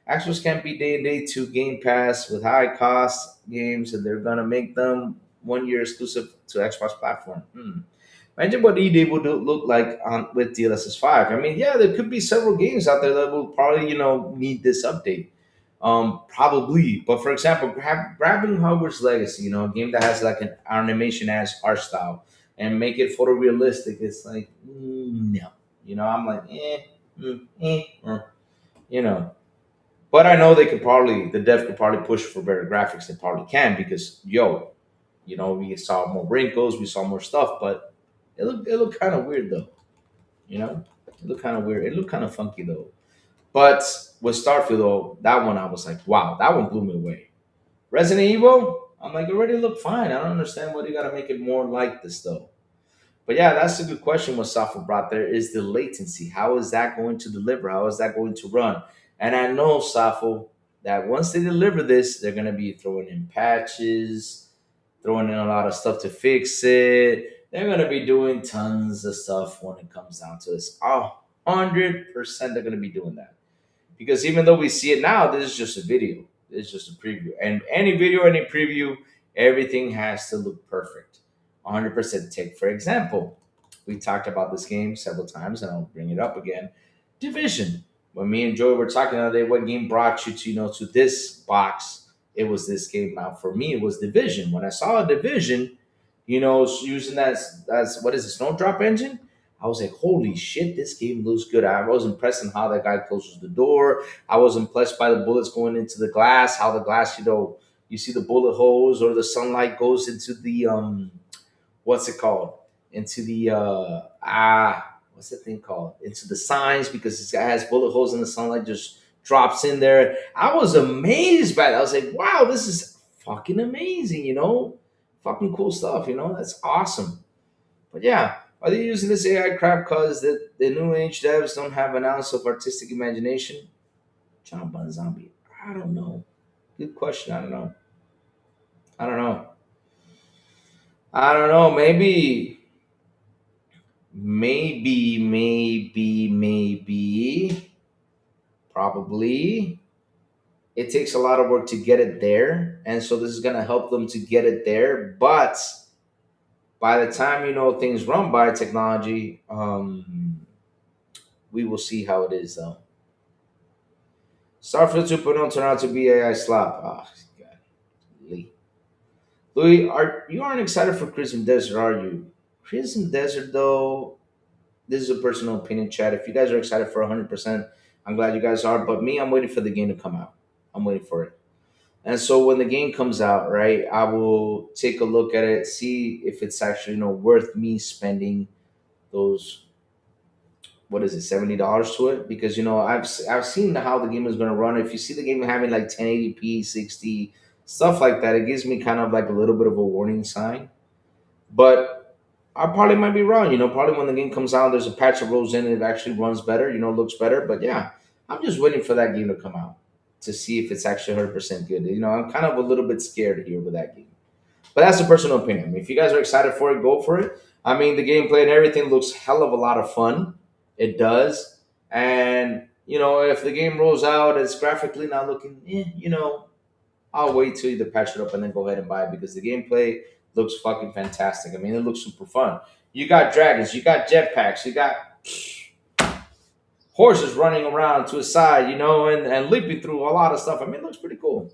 Actuals can't be day and day to Game Pass with high cost games, and they're gonna make them 1 year exclusive to Xbox platform. Imagine what EA would look like on with DLSS 5. I mean, yeah, there could be several games out there that will probably, need this update. Probably. But for example, grabbing Hogwarts Legacy, a game that has like an animation as art style and make it photorealistic, it's like, no. I'm like, you know. But I know the dev could probably push for better graphics. They probably can because, we saw more wrinkles, we saw more stuff, but it looked kind of weird though. It looked kind of weird. It looked kind of funky though. But with Starfield though, that one I was like, wow, that one blew me away. Resident Evil, I'm like, it already looked fine. I don't understand why you got to make it more like this though. But yeah, that's a good question. What Safa brought there is the latency. How is that going to deliver? How is that going to run? And I know, Safo, that once they deliver this, they're going to be throwing in patches, throwing in a lot of stuff to fix it. They're going to be doing tons of stuff when it comes down to this. 100% they're going to be doing that. Because even though we see it now, this is just a video. This is just a preview. And any video, any preview, everything has to look perfect. 100%. Take, for example, we talked about this game several times, and I'll bring it up again. Division. When me and Joey were talking the other day, what game brought you to this box? It was this game. Now, for me, it was Division. When I saw a Division, using that as what is it, Snowdrop engine? I was like, holy shit, this game looks good. I was impressed in how that guy closes the door. I was impressed by the bullets going into the glass, how the glass, you see the bullet holes or the sunlight goes into the what's it called? Into the what's that thing called? Into the signs because this guy has bullet holes and the sunlight just drops in there. I was amazed by that. I was like, wow, this is fucking amazing, Fucking cool stuff, That's awesome. But yeah, are they using this AI crap because the new age devs don't have an ounce of artistic imagination? John Bun Zombie. I don't know. Good question. I don't know. I don't know. I don't know. Maybe, probably. It takes a lot of work to get it there, and so this is going to help them to get it there. But by the time things run by technology, we will see how it is though. Starfield 2.0 turned out to be AI slop. Oh, God. Lee. Louis, you aren't excited for Crimson Desert, are you? Crimson Desert, though, this is a personal opinion, chat. If you guys are excited for 100%, I'm glad you guys are. But me, I'm waiting for the game to come out. I'm waiting for it. And so when the game comes out, right, I will take a look at it, see if it's actually worth me spending those, what is it, $70 to it, because I've seen how the game is going to run. If you see the game having like 1080p, 60 stuff like that, it gives me kind of like a little bit of a warning sign. But I probably might be wrong. Probably when the game comes out, there's a patch that rolls in and it actually runs better. Looks better. But yeah, I'm just waiting for that game to come out to see if it's actually 100% good. I'm kind of a little bit scared here with that game. But that's a personal opinion. I mean, if you guys are excited for it, go for it. I mean, the gameplay and everything looks hell of a lot of fun. It does. And, if the game rolls out, it's graphically not looking, I'll wait till you patch it up and then go ahead and buy it because the gameplay looks fucking fantastic. I mean, it looks super fun. You got dragons, you got jetpacks, you got horses running around to a side, and leaping through a lot of stuff. I mean, it looks pretty cool.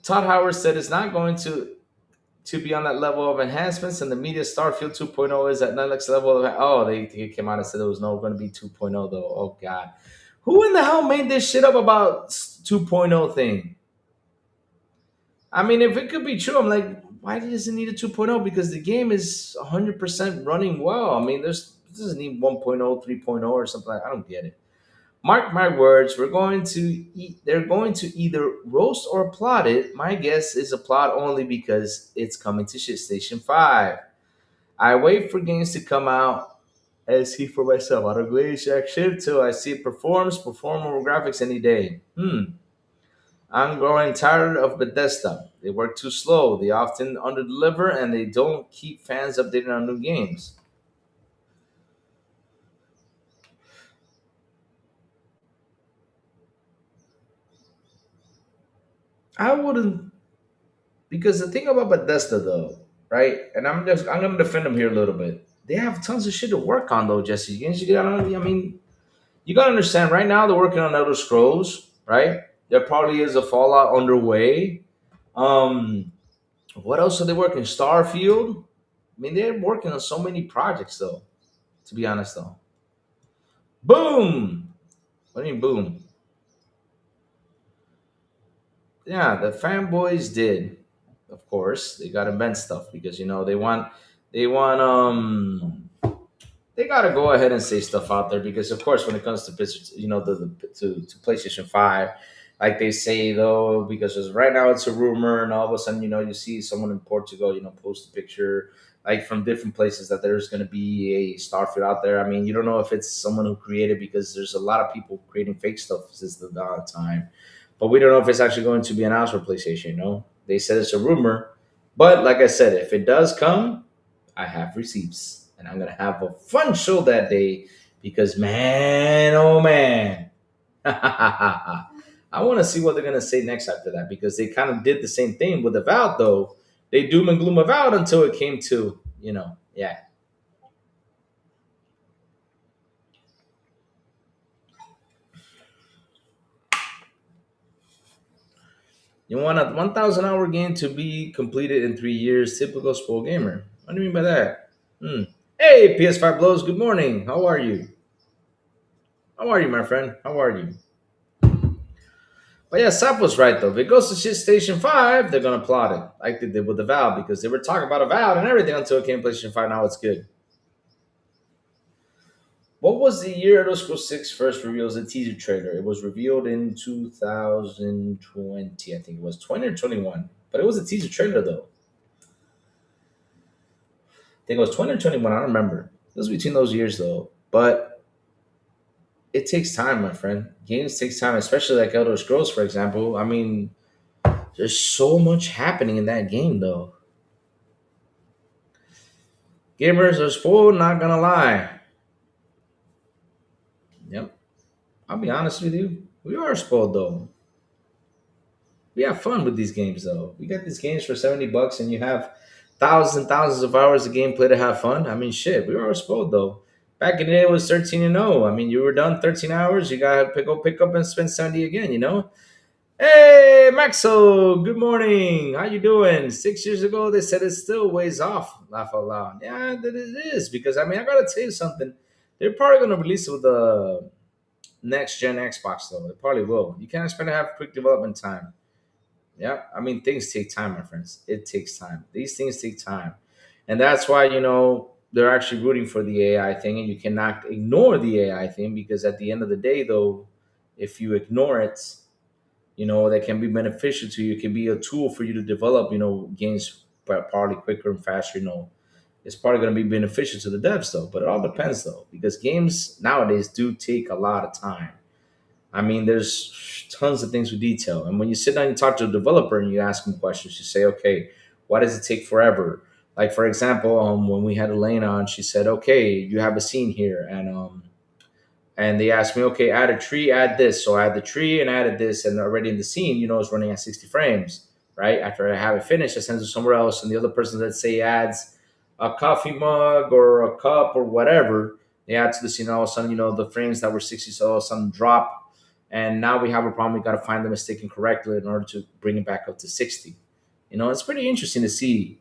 Todd Howard said it's not going to be on that level of enhancements, and the media Starfield 2.0 is at that next level of. Oh, they came out and said there was no going to be 2.0 though. Oh God, who in the hell made this shit up about 2.0 thing? I mean, if it could be true, I'm like, why does it need a 2.0? Because the game is 100% running well. I mean, it doesn't need 1.0, 3.0 or something. I don't get it. Mark my words, they're going to either roast or applaud it. My guess is applaud only because it's coming to ShitStation 5. I wait for games to come out and see for myself. I don't glaze jack shit till I see it perform over graphics any day. I'm growing tired of Bethesda. They work too slow, they often underdeliver, and they don't keep fans updated on new games. I wouldn't, because the thing about Bethesda though, right? And I'm gonna defend them here a little bit. They have tons of shit to work on though, Jesse. I mean, you gotta understand. Right now, they're working on Elder Scrolls, right? There probably is a Fallout underway. Um, what else are they working? Starfield. I mean, they're working on so many projects though. To be honest though, boom. What do you mean, boom? Yeah, the fanboys did. Of course, they got to invent stuff because they want they got to go ahead and say stuff out there because of course when it comes to to PlayStation 5, like they say though, because right now it's a rumor and all of a sudden you see someone in Portugal post a picture like from different places that there's going to be a Starfield out there. I mean, you don't know if it's someone who created, because there's a lot of people creating fake stuff since the dawn of time, but we don't know if it's actually going to be announced for PlayStation. They said it's a rumor, but like I said, if it does come, I have receipts, and I'm gonna have a fun show that day because man, oh man, I want to see what they're gonna say next after that because they kind of did the same thing with Avowed though. They doom and gloom Avowed until it came to yeah. You want a 1,000 hour game to be completed in 3 years? Typical spoil gamer. What do you mean by that? Hmm. Hey, PS5 blows. Good morning. How are you? How are you, my friend? How are you? But yeah, Sap was right though. If it goes to Shit Station 5, they're gonna applaud it. Like they did with the Valve, because they were talking about a Valve and everything until it came to PlayStation 5. Now it's good. What was the year Elder Scrolls 6 first revealed as a teaser trailer? It was revealed in 2020, I think it was 20 or 21. But it was a teaser trailer though. I think it was 20 or 21, I don't remember. It was between those years though. But it takes time, my friend. Games takes time, especially like Elder Scrolls, for example. I mean, There's so much happening in that game, though. Gamers are spoiled, not gonna lie. Yep. I'll be honest with you. We are spoiled, though. We have fun with these games, though. We get these games for $70, and you have thousands and thousands of hours of gameplay to have fun. I mean, shit, we were spoiled, though. Back in the day, it was 13 and 0. I mean, you were done 13 hours. You gotta pick up and spend 70 again. Hey, Maxo, good morning. How you doing? 6 years ago, they said it's still ways off. Laugh out loud. Yeah, that it is because I mean, I gotta tell you something. They're probably gonna release it with the next gen Xbox, though. They probably will. You can't expect to have quick development time. Yeah, I mean, things take time, my friends. It takes time. These things take time, and that's why they're actually rooting for the AI thing, and you cannot ignore the AI thing because at the end of the day, though, if you ignore it that can be beneficial to you. It can be a tool for you to develop, games probably quicker and faster. It's probably going to be beneficial to the devs though, but it all depends though, because games nowadays do take a lot of time. I mean, there's tons of things with detail. And when you sit down and talk to a developer and you ask them questions, you say, okay, why does it take forever? Like, for example, when we had Elena on, she said, okay, you have a scene here. And they asked me, okay, add a tree, add this. So I add the tree and added this, and already in the scene, it's running at 60 frames, right? After I have it finished, I send it to somewhere else, and the other person, let's say, adds a coffee mug or a cup or whatever, they add to the scene. All of a sudden, the frames that were 60, so all of a sudden drop, and now we have a problem. We got to find the mistake and correct it in order to bring it back up to 60. It's pretty interesting to see,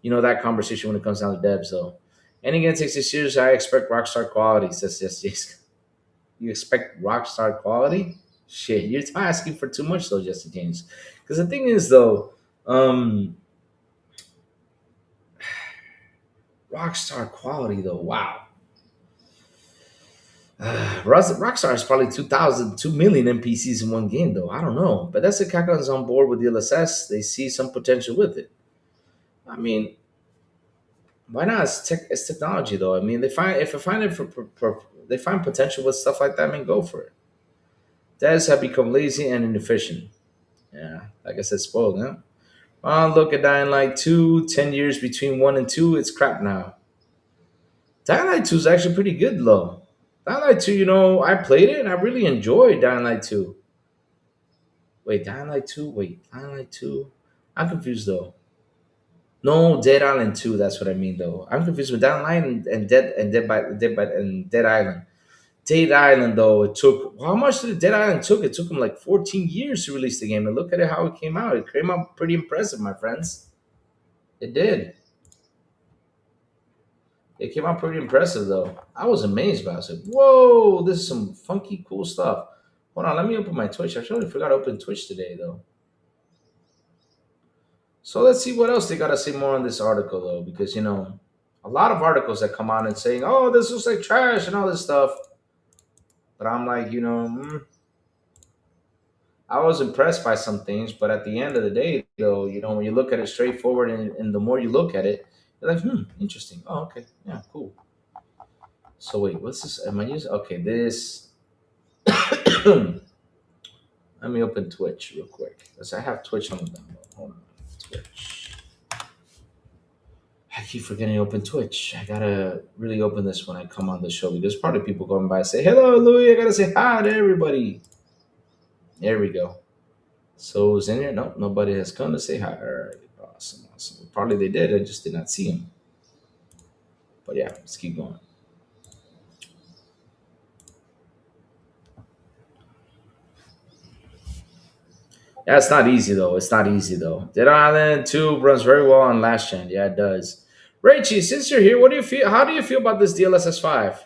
that conversation when it comes down to devs, though. And again, 66 years, I expect rockstar quality. Says yes. You expect rock star quality? Shit, you're asking for too much though, Justin James. Because the thing is though, rock star quality though, wow. Rockstar is probably 2,000, 2 million NPCs in one game though. I don't know, but that's the Capcom's on board with DLSS. They see some potential with it. I mean, why not? It's technology though. I mean, they find if they find it they find potential with stuff like that. I mean, go for it. Devs have become lazy and inefficient. Yeah, like I said, spoiled, huh? Look at Dying Light 2, 10 years between 1 and 2, it's crap now. Dying Light 2 is actually pretty good, though. Dying Light 2, I played it and I really enjoyed Dying Light 2. Wait, Dying Light 2? Wait, Dying Light 2? I'm confused, though. No, Dead Island 2, that's what I mean, though. I'm confused with Dying Light and Dead Island. Dead Island, though, it took how much did Dead Island took? It took them like 14 years to release the game, and look at it how it came out. It came out pretty impressive, my friends. It did. It came out pretty impressive, though. I was amazed by it. I said, "Whoa, this is some funky, cool stuff." Hold on, let me open my Twitch. I totally forgot to open Twitch today, though. So let's see what else they got to say more on this article, though, because a lot of articles that come on and saying, "Oh, this looks like trash" and all this stuff. But I'm like, I was impressed by some things, but at the end of the day, though, when you look at it straightforward and the more you look at it, you're like, interesting. Oh, okay. Yeah, cool. So wait, what's this? Am I using? Okay, this. Let me open Twitch real quick because I have Twitch on the download. Hold on, Twitch. I keep forgetting to open Twitch. I gotta really open this when I come on the show because probably people going by and say, "Hello, Louis." I gotta say hi to everybody. There we go. So who's in here? No, nobody has come to say hi. All right, awesome, awesome. Probably they did. I just did not see him. But yeah, let's keep going. Yeah, it's not easy though. It's not easy though. Dead Island 2 runs very well on last gen. Yeah, it does. Rachie, since you're here, what do you feel? How do you feel about this DLSS 5?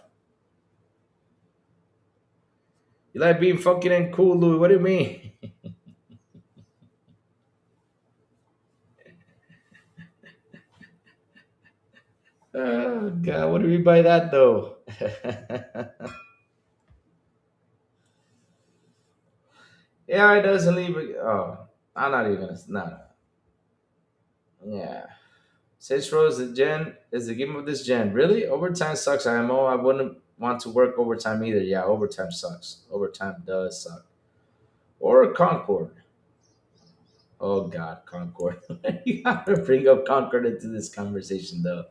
You like being fucking and cool, Louis? What do you mean? Oh God, what do you mean by that though? Yeah, it doesn't leave. Oh, I'm not even. No. Yeah. Saints Row is the game of this gen. Really? Overtime sucks, IMO. I wouldn't want to work overtime either. Yeah, overtime sucks. Overtime does suck. Or Concord. Oh God, Concord. You gotta bring up Concord into this conversation, though.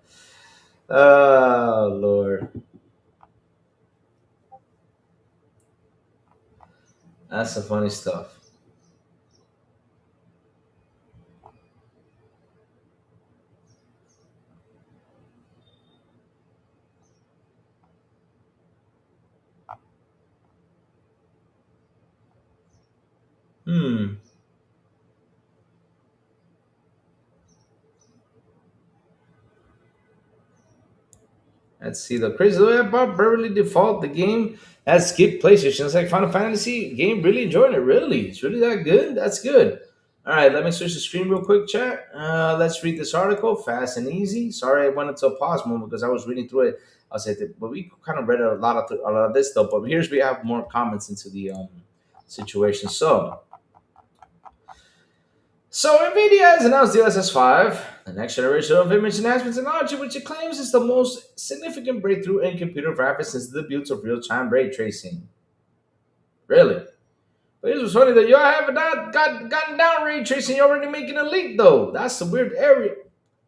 Oh Lord, that's some funny stuff. Hmm. Let's see. The crazy way about Beverly Default, the game has skipped PlayStation. It's like Final Fantasy game. Really enjoying it. Really, it's really that good. That's good. All right, let me switch the screen real quick, chat. Let's read this article fast and easy. Sorry, I went into a pause moment because I was reading through it. I'll say that, but we kind of read a lot of this stuff. But here's we have more comments into the situation. So Nvidia has announced DLSS 5, the next generation of image enhancement technology, which it claims is the most significant breakthrough in computer graphics since the debut of real-time ray tracing. Really? But it was funny that y'all have not gotten down ray tracing. You're already making a leap, though. That's the weird area.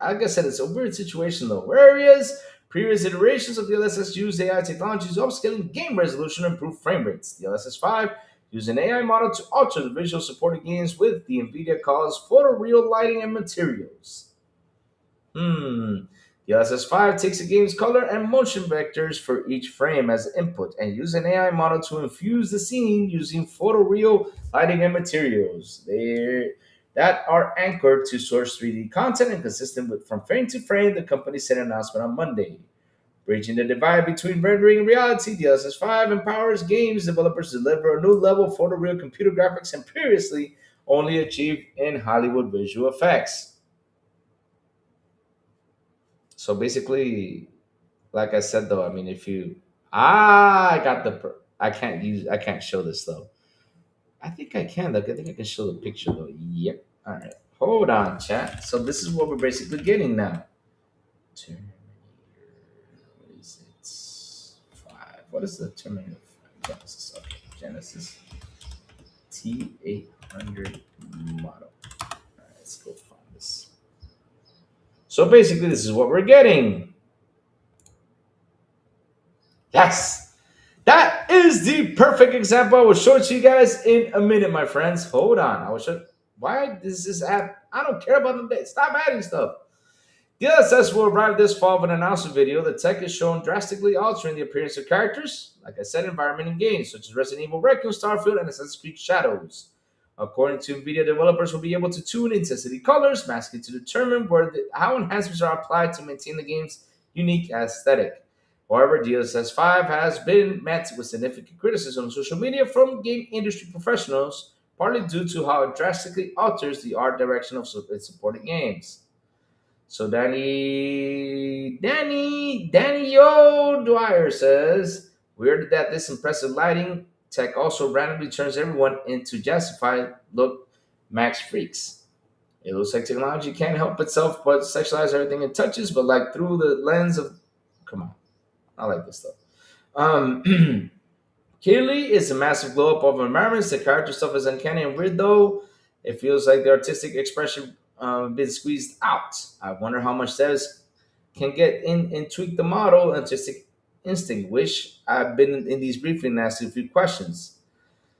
Like I said, it's a weird situation, though. Whereas previous iterations of DLSS used AI technologies, upscaling game resolution, and improve frame rates. DLSS 5 used an AI model to alter the visual supported games with the NVIDIA calls photoreal lighting and materials. Hmm. The LSS5 takes a game's color and motion vectors for each frame as input and uses an AI model to infuse the scene using photoreal lighting and materials. That are anchored to source 3D content and consistent with from frame to frame, the company said in an announcement on Monday. Bridging the divide between rendering and reality, the LSS5 empowers games developers to deliver a new level of photoreal computer graphics and previously only achieved in Hollywood visual effects. So basically, like I said though, I mean, if you I got I can't show this though. I think I can though. I think I can show the picture though. Yep. All right. Hold on, chat. So this is what we're basically getting now. Terminator, what is it? 5. What is the Terminator 5? Genesis. Okay. Genesis T800 model. All right, let's go find this. So basically, this is what we're getting. Yes. That is the perfect example. I will show it to you guys in a minute, my friends. Hold on. I will show. Why does this app? I don't care about the day. Stop adding stuff. DLSS will arrive this fall with an announcement video. The tech is shown drastically altering the appearance of characters, like I said, environment in games such as Resident Evil Raccoon, Starfield, and Assassin's Creed Shadows. According to NVIDIA, developers will be able to tune intensity colors, masking to determine how enhancements are applied to maintain the game's unique aesthetic. However, DLSS 5 has been met with significant criticism on social media from game industry professionals, partly due to how it drastically alters the art direction of its supported games. So Danny O'Dwyer says, weird that this impressive lighting tech also randomly turns everyone into justified look max freaks. It looks like technology can't help itself but sexualize everything it touches, but like through the lens of, come on, I like this stuff. Um, Clearly, it's a massive glow up of environments. The character stuff is uncanny and weird, though. It feels like the artistic expression been squeezed out. I wonder how much devs can get in and tweak the model. Artistic instinct. Wish I've been in these briefly and asked you a few questions.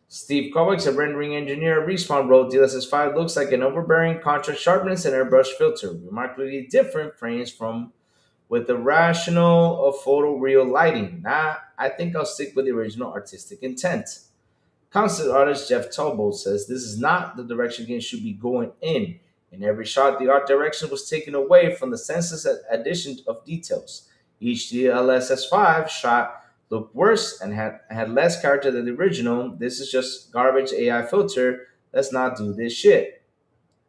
Steve Kovacs, a rendering engineer at Respawn, wrote DLSS 5 looks like an overbearing contrast sharpness and airbrush filter, remarkably different frames from with the rational of photoreal lighting. Nah, I think I'll stick with the original artistic intent. Concept artist Jeff Talbot says this is not the direction games should be going in. In every shot, the art direction was taken away from the senseless addition of details. Each DLSS 5 shot looked worse and had less character than the original. This is just garbage AI filter. Let's not do this shit.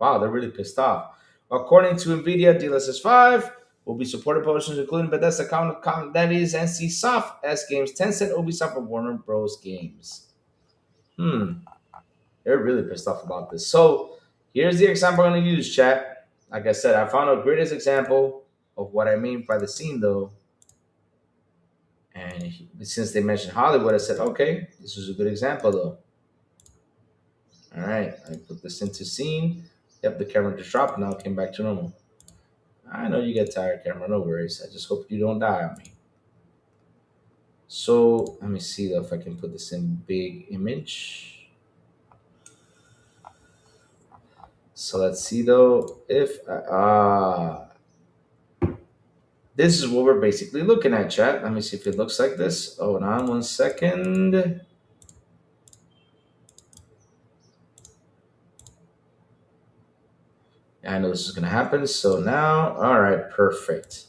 Wow, they're really pissed off. According to Nvidia, DLSS 5 will be supported publishers including Bethesda, that is NC Soft, S Games, Tencent, Ubisoft, and Warner Bros. Games. They're really pissed off about this. So here's the example I'm going to use, chat. Like I said, I found a greatest example of what I mean by the scene, though. And since they mentioned Hollywood, I said, okay, this is a good example, though. All right, I put this into scene. Yep, the camera just dropped now, came back to normal. I know you get tired, camera. No worries. I just hope you don't die on me. So let me see though if I can put this in big image. So let's see though if this is what we're basically looking at, chat. Let me see if it looks like this. Hold on 1 second. I know this is gonna happen. So now, all right, perfect.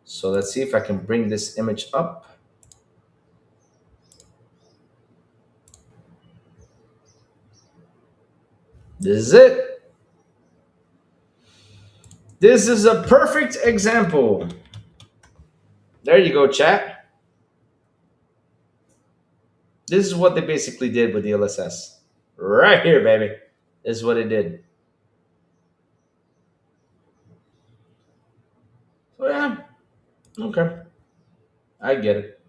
So let's see if I can bring this image up. This is it. This is a perfect example. There you go, chat. This is what they basically did with the DLSS. Right here, baby. This is what it did. So yeah, okay. I get it.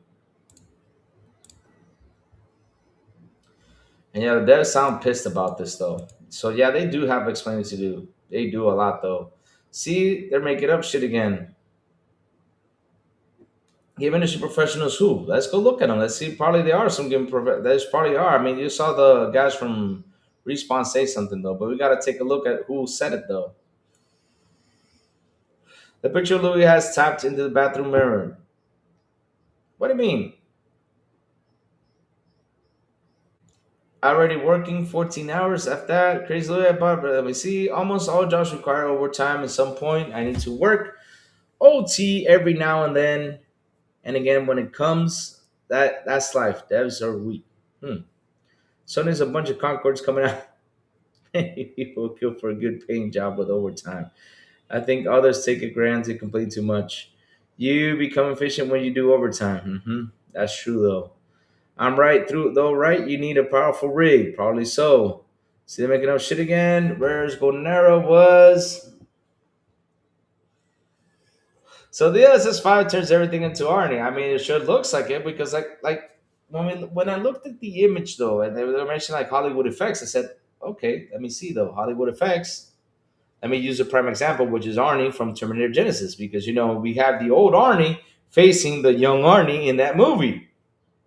And yeah, the devs sound pissed about this though. So yeah, they do have explaining to do. They do a lot though. See, they're making up shit again. Game industry professionals who? Let's go look at them. Let's see. Probably they are some game there's probably are. I mean, you saw the guys from Respawn say something though, but we got to take a look at who said it though. The picture Louis has tapped into the bathroom mirror. What do you mean? Already working 14 hours after that. Crazy Louis, but let me see. Almost all jobs require overtime at some point. I need to work OT every now and then. And again, when it comes, that's life. Devs are weak. So there's a bunch of Concords coming out. People kill for a good paying job with overtime. I think others take it granted to complain too much. You become efficient when you do overtime. That's true though. I'm right through though, right? You need a powerful rig, probably so. See them making up shit again. Where's Golden Arrow was. So the LSS5 turns everything into Arnie. I mean, it sure looks like it because like when I looked at the image though, and they were mentioning like Hollywood effects, I said, okay, let me see though Hollywood effects. Let me use a prime example, which is Arnie from Terminator Genesis, because we have the old Arnie facing the young Arnie in that movie,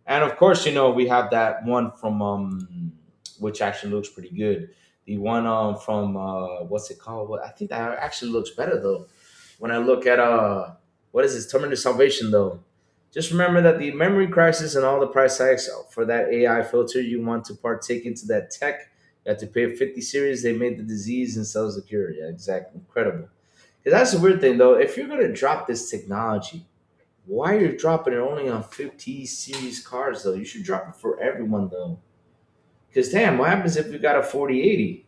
and of course we have that one from which actually looks pretty good. The one from what's it called? Well, I think that actually looks better though. When I look at what is this Terminator Salvation though? Just remember that the memory crisis and all the price tags for that AI filter you want to partake into that tech. You have to pay a 50 series. They made the disease and sells the cure. Yeah, exactly. Incredible. Because that's the weird thing though. If you're gonna drop this technology, why are you dropping it only on 50 series cars though? You should drop it for everyone though. Because damn, what happens if we got a 4080?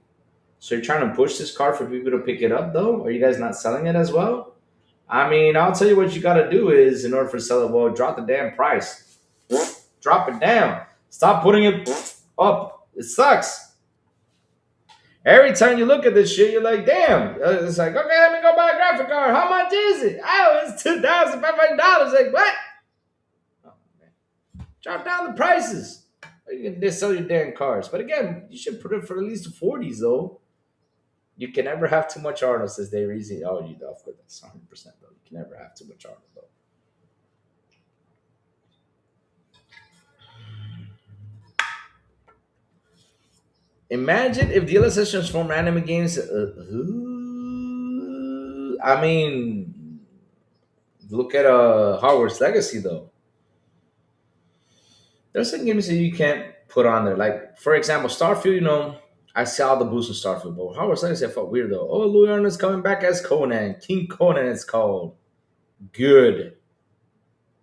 So you're trying to push this car for people to pick it up though? Are you guys not selling it as well? I mean, I'll tell you what you got to do is in order for to sell it well, drop the damn price. Drop it down. Stop putting it up. It sucks. Every time you look at this shit, you're like, damn. It's like, okay, let me go buy a graphic card. How much is it? Oh, it's $2,500. Like, what? Oh, man. Drop down the prices. You can just sell your damn cars. But again, you should put it for at least the 40s, though. You can never have too much Arnold, says Dave Easy. Oh, you know, of course, that's 100%, though. You can never have too much Arnold, though. Imagine if DLSS transformed anime games. I mean, look at Hogwarts Legacy, though. There's some games that you can't put on there. Like, for example, Starfield, I saw the boost in Starfield, but Hogwarts Legacy, I felt weird, though. Oh, Louis Arnold's coming back as Conan. King Conan, it's called. Good.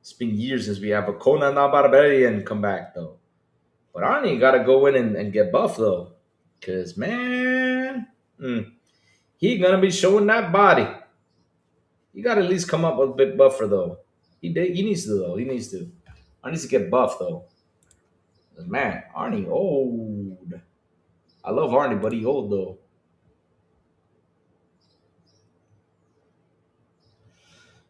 It's been years since we have a Conan the Barbarian come back, though. But Arnie got to go in and get buff, though. Because, man, he going to be showing that body. You got to at least come up with a bit buffer, though. He needs to, though. He needs to. Arnie needs to get buff, though. Man, Arnie old. I love Arnie, but he old, though.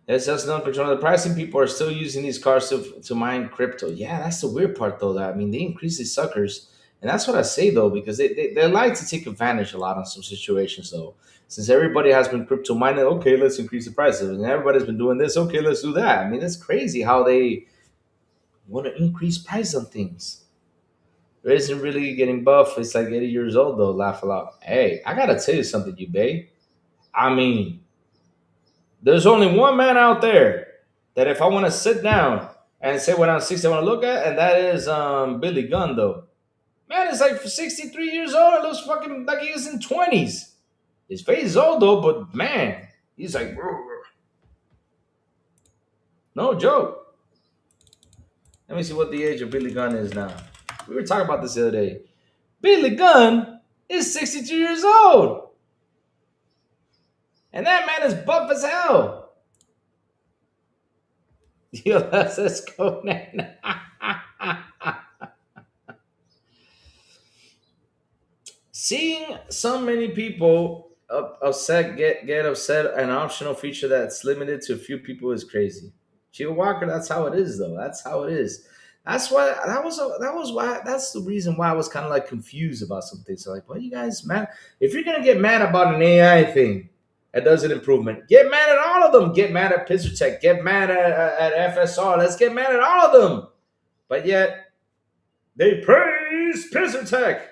It's just no control of the pricing. People are still using these cars to mine crypto. Yeah, that's the weird part, though. That I mean, they increase these suckers, And that's what I say though, because they like to take advantage a lot on some situations though. Since everybody has been crypto mining, okay, let's increase the prices. And everybody's been doing this, okay, let's do that. I mean, it's crazy how they want to increase price on things. There isn't really getting buff. It's like 80 years old though, laugh a lot. Hey, I gotta tell you something, you babe. I mean, there's only one man out there that if I want to sit down and say what I'm 60 I want to look at, and that is Billy Gunn though. Man, it's like 63 years old. It looks fucking like he was in 20s. His face is old though, but man, he's like, no joke. Let me see what the age of Billy Gunn is now. We were talking about this the other day. Billy Gunn is 62 years old. And that man is buff as hell. Yo, let's go, man. Seeing so many people upset get upset an optional feature that's limited to a few people is crazy. Gio Walker, that's how it is though. That's how it is. That's why that was why that's the reason why I was kind of like confused about some things. So like, what you guys mad? If you're gonna get mad about an AI thing that does an improvement, get mad at all of them. Get mad at Tech. Get mad at FSR. Let's get mad at all of them. But yet they praise Tech.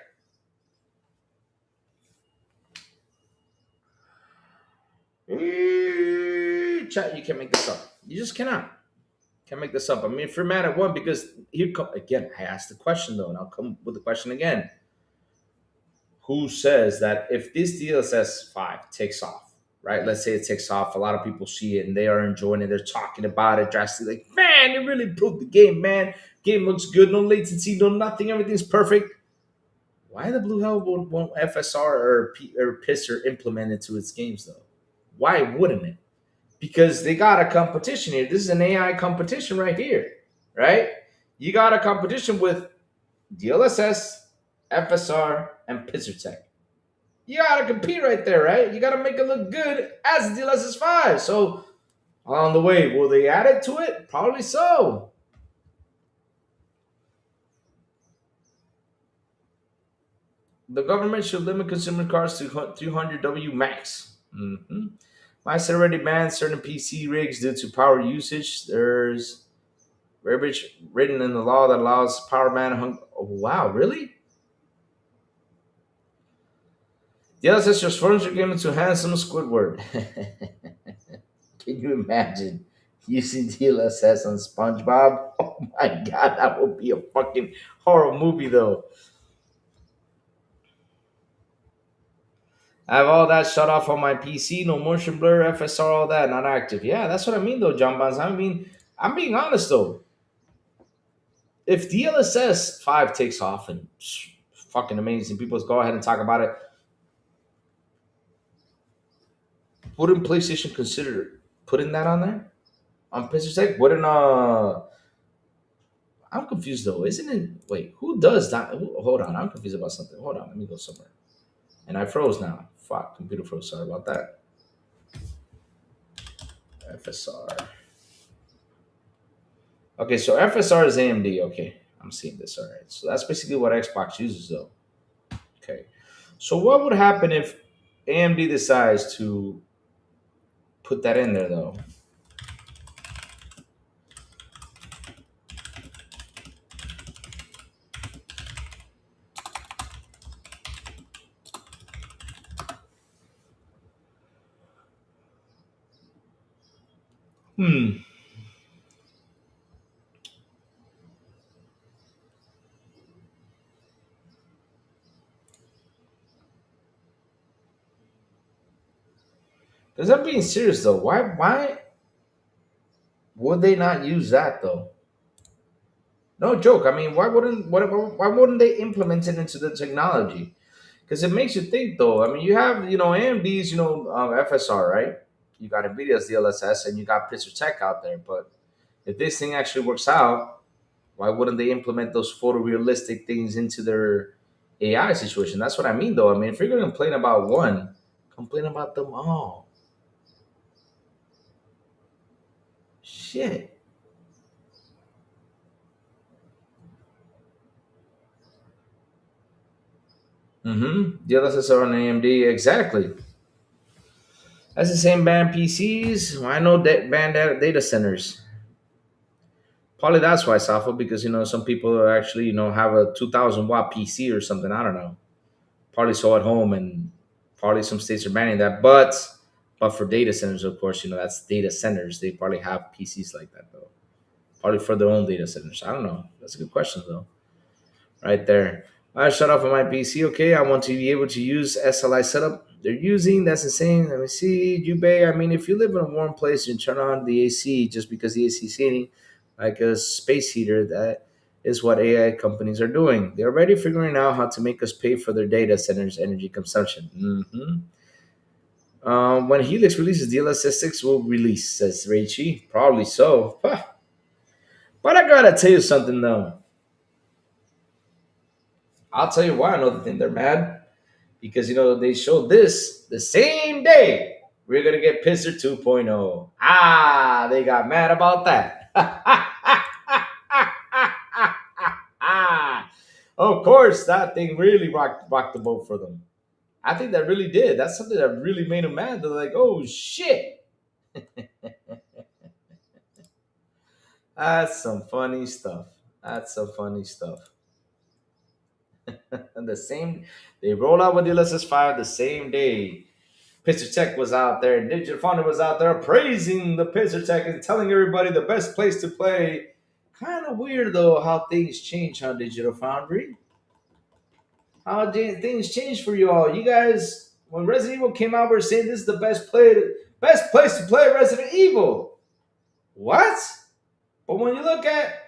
Chat, you can't make this up. You just cannot. Can't make this up. I mean, if you're mad at one, because here come again, I asked the question though, and I'll come with the question again. Who says that if this DLSS 5 takes off, right? Let's say it takes off, a lot of people see it and they are enjoying it, they're talking about it drastically, like, man, it really improved the game, man. Game looks good, no latency, no nothing, everything's perfect. Why the blue hell won't FSR or Pisser implement it to its games though? Why wouldn't it? Because they got a competition here. This is an AI competition right here, right? You got a competition with DLSS, FSR, and Tech. You got to compete right there, right? You got to make it look good as DLSS 5. So along the way, will they add it to it? Probably so. The government should limit consumer cars to 300W max. Mm-hmm. Mice already banned certain PC rigs due to power usage. There's verbiage written in the law that allows power man. Oh, wow, really? The DLSS transforms your game into handsome Squidward. Can you imagine using DLSS on SpongeBob? Oh my god, that would be a fucking horror movie though. I have all that shut off on my PC, no motion blur, FSR, all that, not active. Yeah, that's what I mean though, John Bonds. I mean, I'm being honest though. If DLSS 5 takes off and fucking amazing, people go ahead and talk about it. Wouldn't PlayStation consider putting that on there? On PlayStation Tech? Wouldn't I'm confused though, isn't it? Wait, who does that? Hold on, I'm confused about something. Hold on, let me go somewhere. And I froze now. Fuck, computer froze. Sorry about that. FSR. Okay, so FSR is AMD. Okay, I'm seeing this. All right, so that's basically what Xbox uses though. Okay, so what would happen if AMD decides to put that in there though? Hmm. Because I'm being serious though. Why would they not use that though? No joke. I mean, why wouldn't they implement it into the technology? Because it makes you think though. I mean, you have AMD's FSR, right? You got Nvidia's DLSS and you got Pixar Tech out there. But if this thing actually works out, why wouldn't they implement those photorealistic things into their AI situation? That's what I mean though. I mean, if you're going to complain about one, complain about them all. Shit. Mm-hmm. DLSS on AMD, exactly. That's the same band PCs. I know that band data centers. Probably that's why Safo, because some people are actually have a 2,000 watt PC or something. I don't know. Probably so at home, and probably some states are banning that. But for data centers, of course, that's data centers. They probably have PCs like that though. Probably for their own data centers. I don't know. That's a good question though. Right there. I shut off on my PC. Okay, I want to be able to use SLI setup they're using. That's insane. Let me see. Jubei, I mean, if you live in a warm place and turn on the AC just because the AC is heating, like a space heater, that is what AI companies are doing. They're already figuring out how to make us pay for their data centers' energy consumption. When Helix releases, DLSS 6 will release, says Reichi. Probably so. Huh. But I gotta tell you something though. I'll tell you why I know that they're mad. Because they showed this the same day we're gonna get Pisser 2.0. Ah, they got mad about that. Of course, that thing really rocked the boat for them. I think that really did. That's something that really made them mad. They're like, "Oh shit, that's some funny stuff. That's some funny stuff." And the same, they rolled out with the LSS 5 the same day Pitcher Tech was out there, Digital Foundry was out there praising the Pitcher Tech and telling everybody the best place to play. Kind of weird though how things change on Digital Foundry. How things change for you all. You guys, when Resident Evil came out, we were saying this is the best place to play Resident Evil. What? But when you look at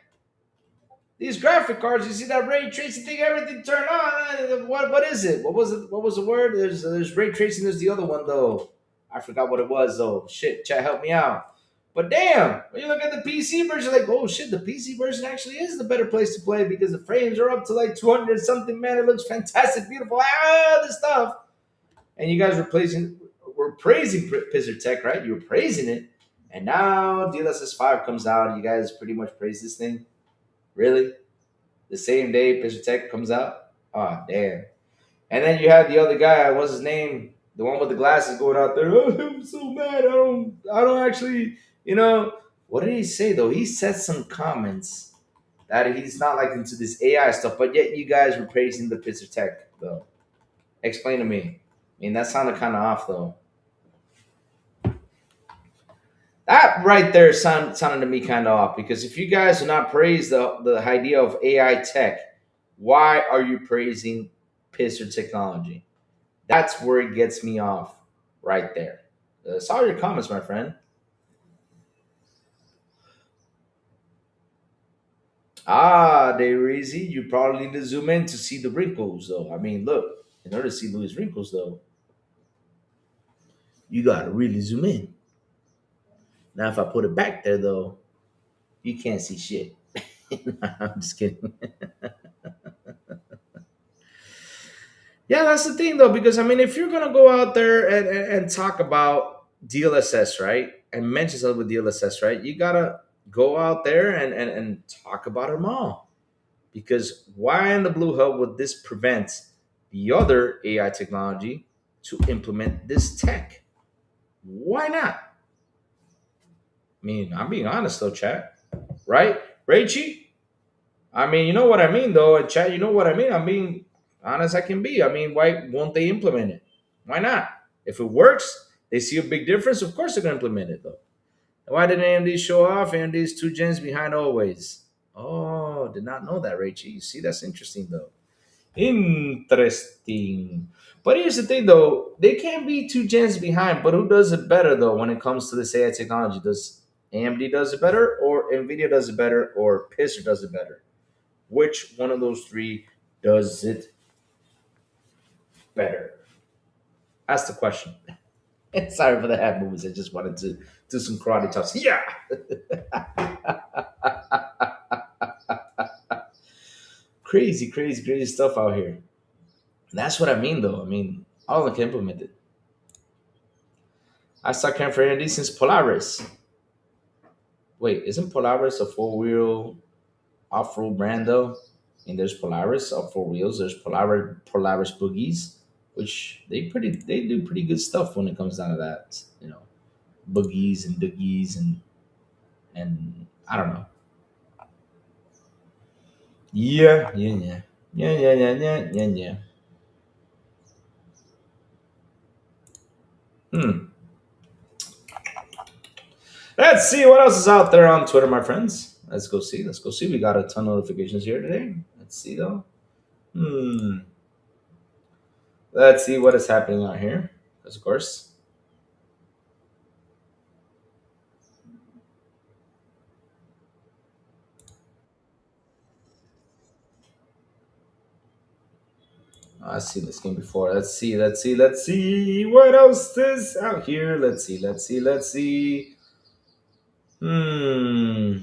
these graphic cards, you see that ray tracing thing, everything turned on. What is it? What was it? What was the word? There's ray tracing. There's the other one though. I forgot what it was though. Shit, chat, help me out. But damn, when you look at the PC version, like, oh shit, the PC version actually is the better place to play because the frames are up to like 200 something. Man, it looks fantastic, beautiful. This stuff. And you guys were praising Pizzard Tech, right? You were praising it, and now DLSS 5 comes out. You guys pretty much praise this thing. Really? The same day Pitcher Tech comes out? Oh, damn. And then you have the other guy, what's his name? The one with the glasses going out there. Oh, I'm so mad. I don't actually, what did he say though? He said some comments that he's not like into this AI stuff, but yet you guys were praising the Pitcher Tech though. Explain to me. I mean, that sounded kind of off though. That right there sounded to me kind of off because if you guys do not praise the idea of AI tech, why are you praising pisser technology? That's where it gets me off right there. Saw your comments, my friend. Ah, they're easy. You probably need to zoom in to see the wrinkles, though. I mean, look, in order to see Louis' wrinkles, though, you gotta really zoom in. Now, if I put it back there, though, you can't see shit. I'm just kidding. Yeah, that's the thing though, because I mean, if you're gonna go out there and talk about DLSS, right, and mention something with DLSS, right, you gotta go out there and talk about them all. Because why in the blue hell would this prevent the other AI technology to implement this tech? Why not? I mean, I'm being honest though, chat. Right? Raichi? I mean, you know what I mean, though, and chat. You know what I mean. I'm being honest. I can be. I mean, why won't they implement it? Why not? If it works, they see a big difference. Of course, they're gonna implement it, though. Why did AMD show off? AMD's 2 gens behind always. Oh, did not know that, Rachel. You see, that's interesting, though. Interesting. But here's the thing, though. They can't be 2 gens behind. But who does it better, though, when it comes to this AI technology? Does AMD does it better, or Nvidia does it better, or Pisser does it better? Which one of those three does it better? That's the question. Sorry for the head movements. I just wanted to do some karate chops. Yeah. Crazy, crazy, crazy stuff out here. And that's what I mean, though. I mean, all of them can implement it. I started caring for AMD since Polaris. Wait, isn't Polaris a four-wheel off-road brand, though? And there's Polaris up for wheels. There's Polaris boogies, which they do pretty good stuff when it comes down to that. Boogies and doogies and I don't know. Yeah, yeah, yeah, yeah, yeah, yeah, yeah, yeah, yeah. Hmm. Let's see what else is out there on Twitter, my friends. Let's go see. Let's go see. We got a ton of notifications here today. Let's see though. Hmm. Let's see what is happening out here. Because of course, I've seen this game before. Let's see. Let's see. Let's see what else is out here. Let's see. Let's see. Let's see. Hmm.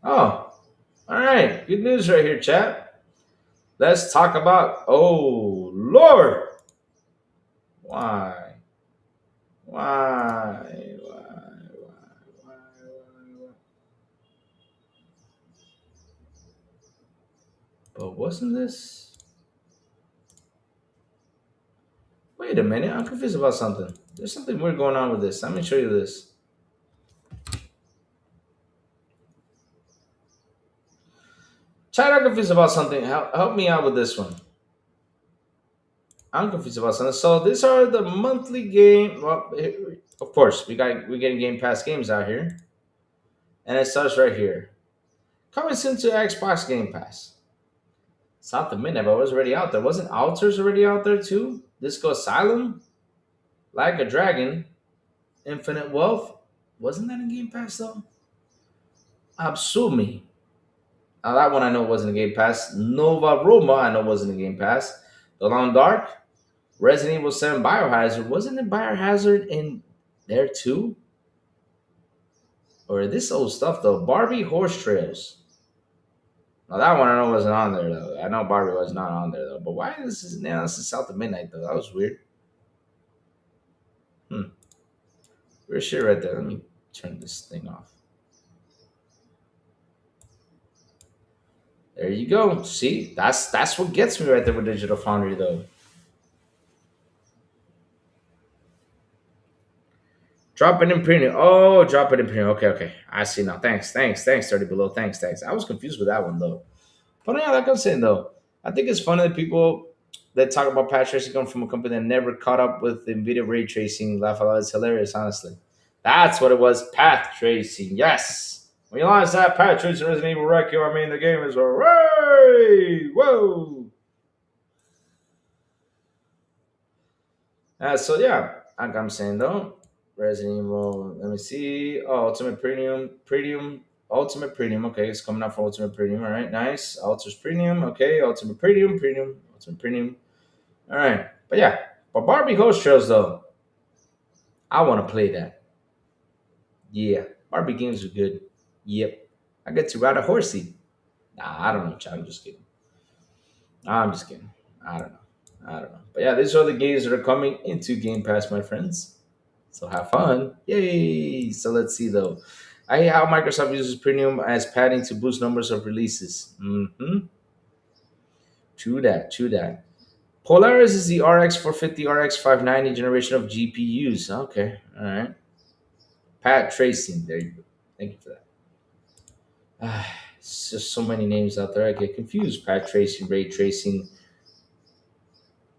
Oh, all right. Good news right here, chat. Let's talk about. Oh Lord, why? Why? Why? But wasn't this? Wait a minute. I'm confused about something. There's something weird going on with this. Let me show you this. Chat, I'm confused about something. Help me out with this one. I'm confused about something. So these are the monthly game. Well, of course, we're getting Game Pass games out here, and it starts right here. Coming soon to Xbox Game Pass. It's not the midnight, but it was already out there. Wasn't Altars already out there too? Disco Asylum, Like a Dragon, Infinite Wealth. Wasn't that in Game Pass though? Absumi. Now that one I know wasn't in Game Pass. Nova Roma I know wasn't in Game Pass. The Long Dark, Resident Evil 7 Biohazard. Wasn't it Biohazard in there too? Or this old stuff though? Barbie Horse Trails. Now that one I know wasn't on there though. I know Barbie was not on there though. But why this is South of Midnight though? That was weird. Hmm. Weird shit right there. Let me turn this thing off. There you go. See, that's what gets me right there with Digital Foundry though. Drop it in premium. Oh, drop it in premium. Okay, okay. I see now. Thanks. 30 below. Thanks. I was confused with that one though. But yeah, like I'm saying though, I think it's funny that people that talk about patch tracing come from a company that never caught up with NVIDIA ray tracing. Laugh out loud. It's hilarious, honestly. That's what it was. Path tracing. Yes. When you launch that path tracing Resident Evil Requiem, I mean the game is hooray! Whoa! So yeah, like I'm saying though, Resident Evil. Let me see. Oh, Ultimate Premium. Okay, it's coming out for Ultimate Premium. All right, nice. Ultra's Premium. Okay, Ultimate Premium, Ultimate Premium. All right, but yeah, but Barbie Ghost Trails though, I want to play that. Yeah, Barbie games are good. Yep, I get to ride a horsey. Nah, I don't know, child. I'm just kidding. I'm just kidding. I don't know. I don't know. But yeah, these are the games that are coming into Game Pass, my friends. So have fun. Yay! So let's see though. I hate how Microsoft uses premium as padding to boost numbers of releases. True that, true that. Polaris is the RX 450, RX 590 generation of GPUs. Okay, all right. Pad tracing. There you go. Thank you for that. It's just so many names out there. I get confused. Pad tracing, ray tracing.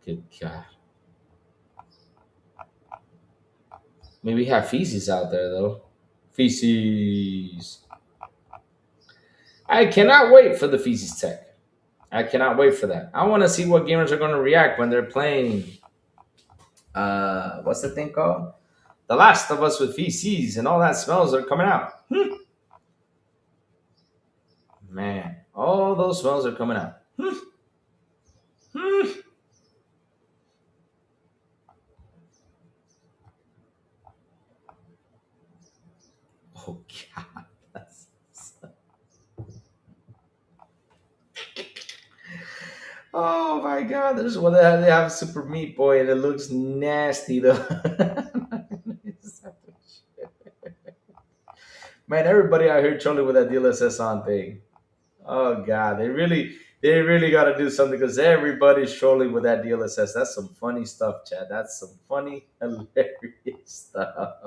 Good God. Maybe we have feces out there though. Feces. I cannot wait for the feces tech. I cannot wait for that. I want to see what gamers are going to react when they're playing. What's the thing called? The Last of Us with feces and all that smells are coming out. Man, all those smells are coming out. Oh God. Oh my God, there's one that they have Super Meat Boy and it looks nasty though. Man, everybody out here trolling with that DLSS on thing. Oh god, they really got to do something because everybody's trolling with that DLSS. That's some funny stuff, Chad. That's some funny, hilarious stuff.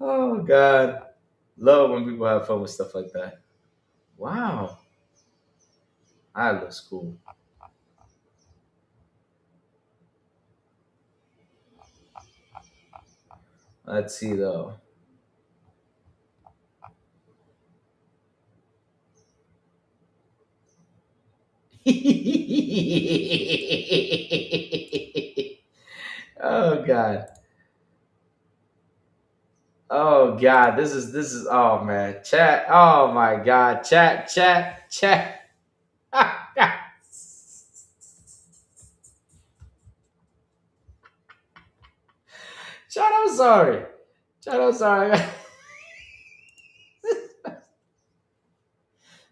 Oh god, love when people have fun with stuff like that. Wow, I looks cool. Let's see though. Oh god. Oh god, this is oh man, chat. Oh my god, chat. Chat, I'm sorry. Chat, I'm sorry.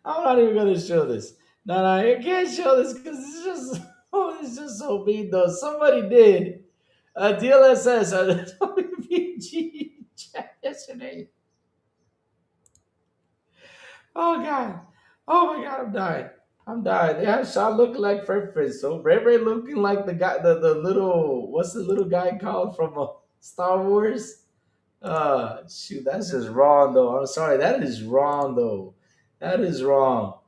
I'm not even gonna show this. No, no, you can't show this because it's just oh, it's just so mean though. Somebody did a DLSS on the WPG chat yesterday. Oh god. Oh my god, I'm dying. I'm dying. They have Shaw looking like Fred Prince. So Ray Ray looking like the guy, the little, what's the little guy called from Star Wars? Shoot, that's just wrong though. I'm sorry, that is wrong though. That is wrong.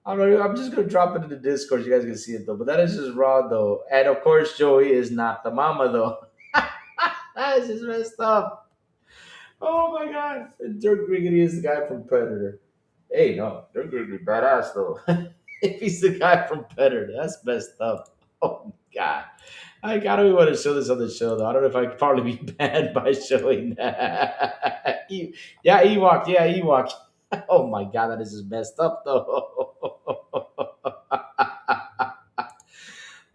I'm just gonna drop it in the Discord. You guys can see it though. But that is just wrong though. And of course, Joey is not the mama though. That is just messed up. Oh my god. And Dirk Griggity is the guy from Predator. Hey, no, Dirk Griggity badass though. If he's the guy from Predator, that's messed up. Oh god. I don't even want to show this on the show though. I don't know if I could probably be banned by showing that. Yeah, Ewok. Yeah, Ewok. Oh my god, that is just messed up though.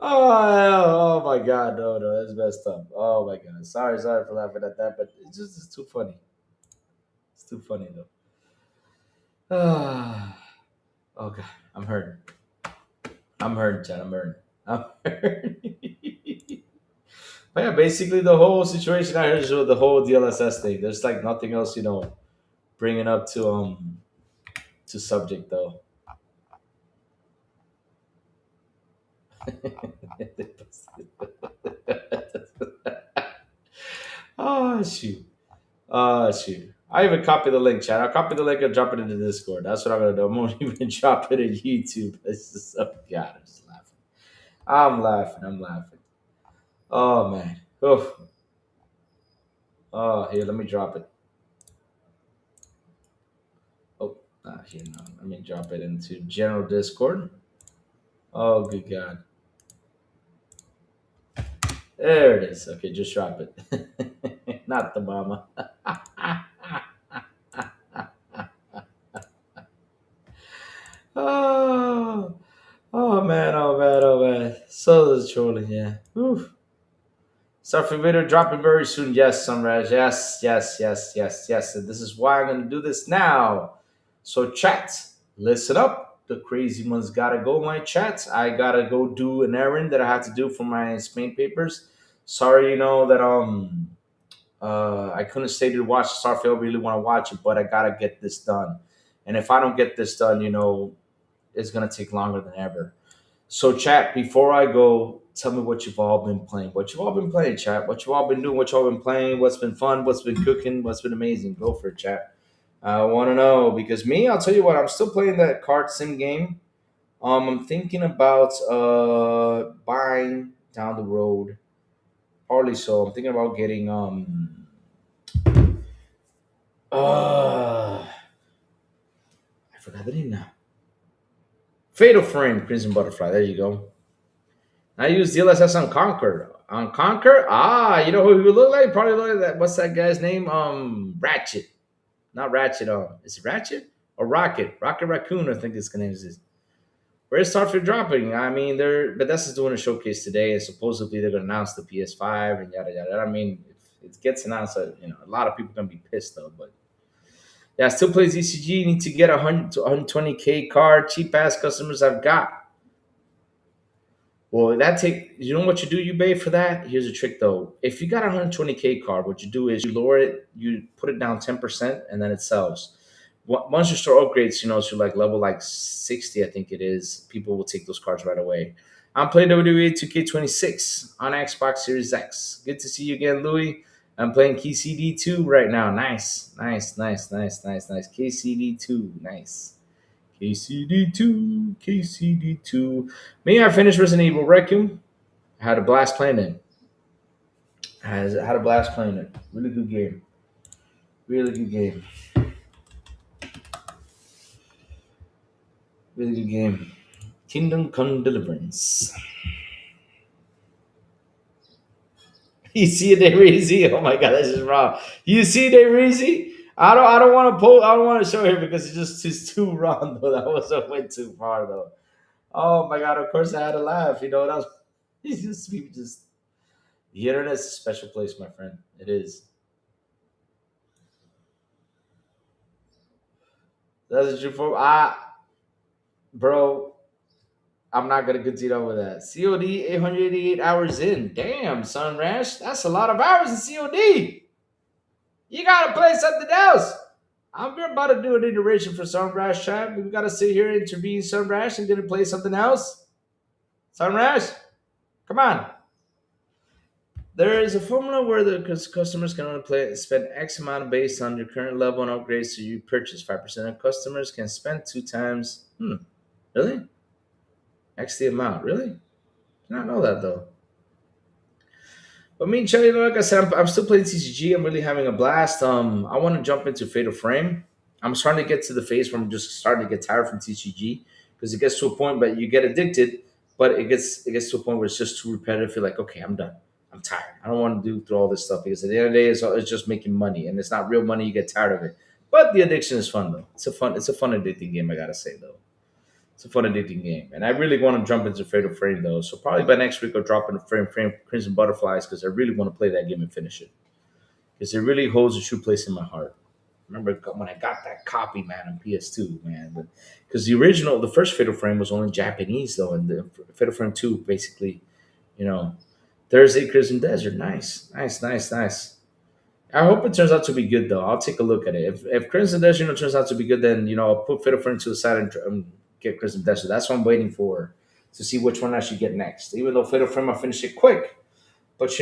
Oh my god, no, that's messed up. Oh my god. Sorry for laughing at that, but it's too funny. It's too funny though. Ah, oh god, I'm hurting. I'm hurting, Chad. I'm hurting. I'm hurting. But yeah, basically the whole situation I heard is with the whole DLSS thing. There's like nothing else, bringing up to subject though. Oh shoot. Oh shoot. I even copy the link, chat. I'll copy the link and drop it into Discord. That's what I'm gonna do. I won't even drop it in YouTube. It's just oh god, I'm just laughing. I'm laughing. Oh man. Oh, oh here, let me drop it. Oh, not here now. Let me drop it into general Discord. Oh good god. There it is. Okay, just drop it. Not the mama. Oh, oh man, oh man, oh man. So is trolling, yeah. Whew. Starfield video dropping very soon. Yes, Sunrise. Yes. And this is why I'm gonna do this now. So chat, listen up. The crazy ones gotta go, my chat. I gotta go do an errand that I have to do for my Spain papers. Sorry, that I couldn't stay to watch Starfield. I really want to watch it, but I gotta get this done. And if I don't get this done, it's gonna take longer than ever. So, chat, before I go, tell me what you've all been playing. What you've all been playing, chat. What you've all been doing. What you've all been playing. What's been fun. What's been cooking. What's been amazing. Go for it, chat. I want to know because me, I'll tell you what. I'm still playing that card sim game. I'm thinking about buying down the road. Partly so. I'm thinking about getting I forgot the name now. Fatal Frame Crimson Butterfly. There you go. I use DLSS on Conquer. On Conquer? You know who he would look like? Probably look like that. What's that guy's name? Ratchet. Not Ratchet. Is it Ratchet? Or Rocket? Rocket Raccoon, I think his name is. Where's Starfield dropping? I mean, Bethesda's doing a showcase today, and supposedly they're going to announce the PS5 and yada yada. I mean, if it gets announced, a lot of people are going to be pissed though. But yeah, still plays ECG. Need to get a 100 to 120K card. Cheap ass customers I've got. Well, that take you know what you do, you pay for that. Here's a trick though. If you got a 120K card, what you do is you lower it, you put it down 10%, and then it sells. Once your store upgrades, to like level like 60, I think it is. People will take those cards right away. I'm playing WWE 2K26 on Xbox Series X. Good to see you again, Louis. I'm playing KCD2 right now. Nice, nice, nice, nice, nice, nice. KCD2, nice. KCD2, KCD2. Me, I finished Resident Evil Requiem. I had a blast playing it. I had a blast playing it. Really good game. Really good game. Really good game. Kingdom Come Deliverance. You see it, Reezy? Oh my god, that's just wrong. You see it, Reezy? I don't want to I don't want to show here because it's too wrong though. That was a went too far though. Oh my god! Of course I had to laugh. That was it's just people just the internet's a special place, my friend. It is. That's a true for bro. I'm not gonna continue with that. COD 888 hours in. Damn, son Rash, that's a lot of hours in COD. You gotta play something else. I'm about to do an iteration for Sunrash chat. We gotta sit here and intervene Sunrash and then play something else. Sunrash, come on. There is a formula where the customers can only spend X amount based on your current level and upgrades. So you purchase 5% of customers can spend two times. Really? X the amount. Really? Did not know that though. But me and Chelly, like I said, I'm still playing TCG. I'm really having a blast. I want to jump into Fatal Frame. I'm starting to get to the phase where I'm just starting to get tired from TCG because it gets to a point, but you get addicted. But it gets to a point where it's just too repetitive. You're like, okay, I'm done. I'm tired. I don't want to do through all this stuff because at the end of the day, it's just making money, and it's not real money. You get tired of it. But the addiction is fun though. It's a fun addicting game. I gotta say though. It's a fun addicting game, and I really want to jump into Fatal Frame though. So probably by next week I'll drop in frame Crimson Butterflies because I really want to play that game and finish it because it really holds a true place in my heart. Remember when I got that copy, man, on PS2, man. Because the first Fatal Frame was only Japanese though, and the Fatal Frame 2 basically, you know, Thursday Crimson Desert, nice, nice, nice, nice. I hope it turns out to be good though. I'll take a look at it. If Crimson Desert turns out to be good, then I'll put Fatal Frame to the side and get Crimson Desert. That's what I'm waiting for to see which one I should get next. Even though Fatal Frame I finished it quick, but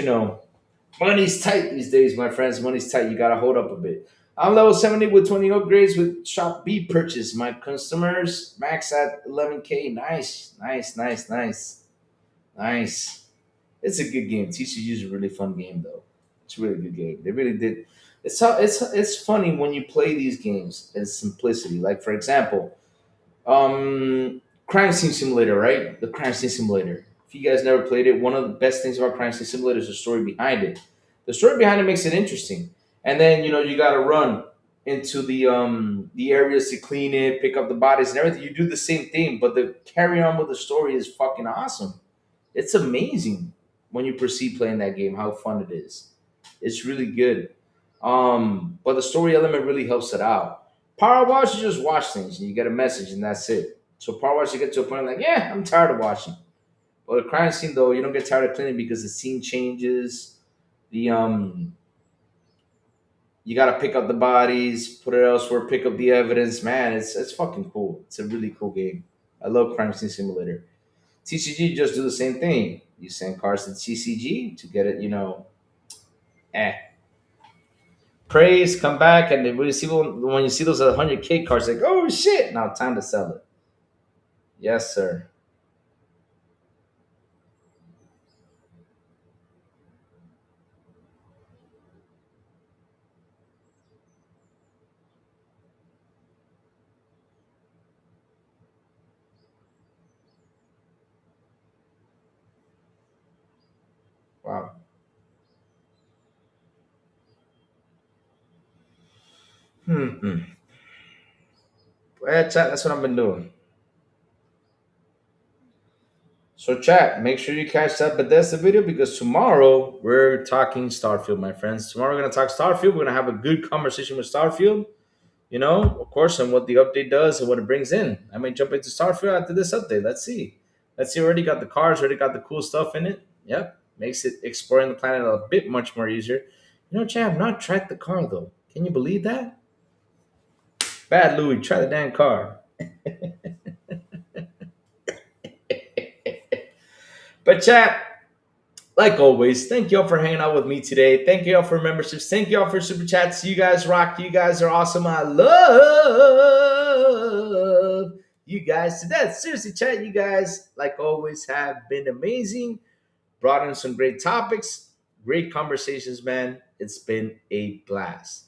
money's tight these days, my friends. Money's tight. You gotta hold up a bit. I'm level 70 with 20 upgrades with Shop B purchase. My customers max at 11K. Nice, nice, nice, nice, nice. It's a good game. TCG is a really fun game though. It's a really good game. They really did. It's funny when you play these games and simplicity. Like for example, Crime Scene Simulator, right? The Crime Scene Simulator. If you guys never played it, one of the best things about Crime Scene Simulator is the story behind it. The story behind it makes it interesting. And then you got to run into the areas to clean it, pick up the bodies and everything. You do the same thing, but the carry on with the story is fucking awesome. It's amazing when you proceed playing that game how fun it is. It's really good. But the story element really helps it out. Power Wash, you just watch things and you get a message and that's it. So Power Wash, you get to a point like, yeah, I'm tired of watching. But the crime scene though, you don't get tired of cleaning because the scene changes. The You gotta pick up the bodies, put it elsewhere, pick up the evidence. Man, it's fucking cool. It's a really cool game. I love Crime Scene Simulator. TCG just do the same thing. You send cards to TCG to get it, eh. Praise, come back, and when you see those 100K cards, like, oh shit, now time to sell it. Yes, sir. Wow. Hmm. Well, chat, that's what I've been doing. So, chat, make sure you catch that Bethesda video because tomorrow we're talking Starfield, my friends. Tomorrow we're going to talk Starfield. We're going to have a good conversation with Starfield, of course, and what the update does and what it brings in. I may jump into Starfield after this update. Let's see. Let's see, already got the cars, already got the cool stuff in it. Yep, makes it exploring the planet a bit much more easier. You know, Chad, I've not tried the car though. Can you believe that? Bad Louie, try the damn car. But chat, like always, thank y'all for hanging out with me today. Thank y'all for memberships. Thank y'all for super chats. You guys rock. You guys are awesome. I love you guys to death. Seriously, chat, you guys, like always, have been amazing. Brought in some great topics, great conversations, man. It's been a blast.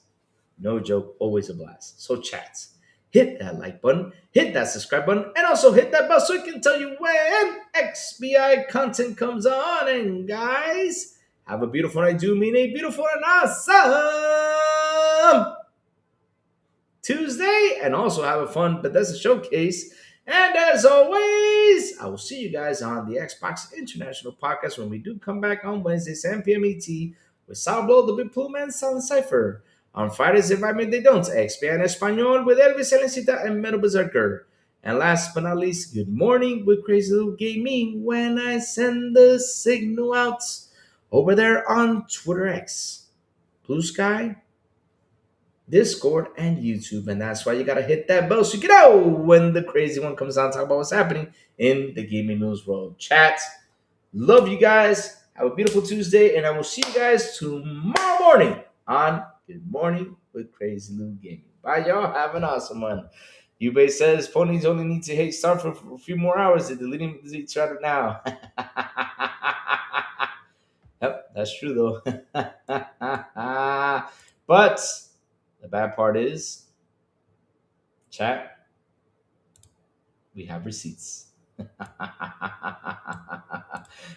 No joke, always a blast. So, chats, hit that like button, hit that subscribe button, and also hit that bell so it can tell you when XBI content comes on. And guys, have a beautiful night. Do mean a beautiful and awesome Tuesday, and also have a fun Bethesda showcase. And as always, I will see you guys on the Xbox International Podcast when we do come back on Wednesday, 7 p.m. ET, with Salvo, the Big Plume, and Silent Cypher. On Fridays, Environment They Don't, XP en Español with Elvis Elencita and Metal Berserker. And last but not least, good morning with Crazy Little Gaming when I send the signal out over there on Twitter X, Blue Sky, Discord, and YouTube. And that's why you gotta hit that bell so you know when the crazy one comes on, talk about what's happening in the gaming news world. Chat, love you guys. Have a beautiful Tuesday, and I will see you guys tomorrow morning on Good Morning with Crazy Lou Gaming. Bye, y'all. Have an awesome one. Ubay says ponies only need to hate start for a few more hours. They're deleting each other now. Yep, that's true though. But the bad part is, chat, we have receipts.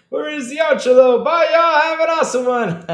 Where is the outro though? Bye, y'all. Have an awesome one.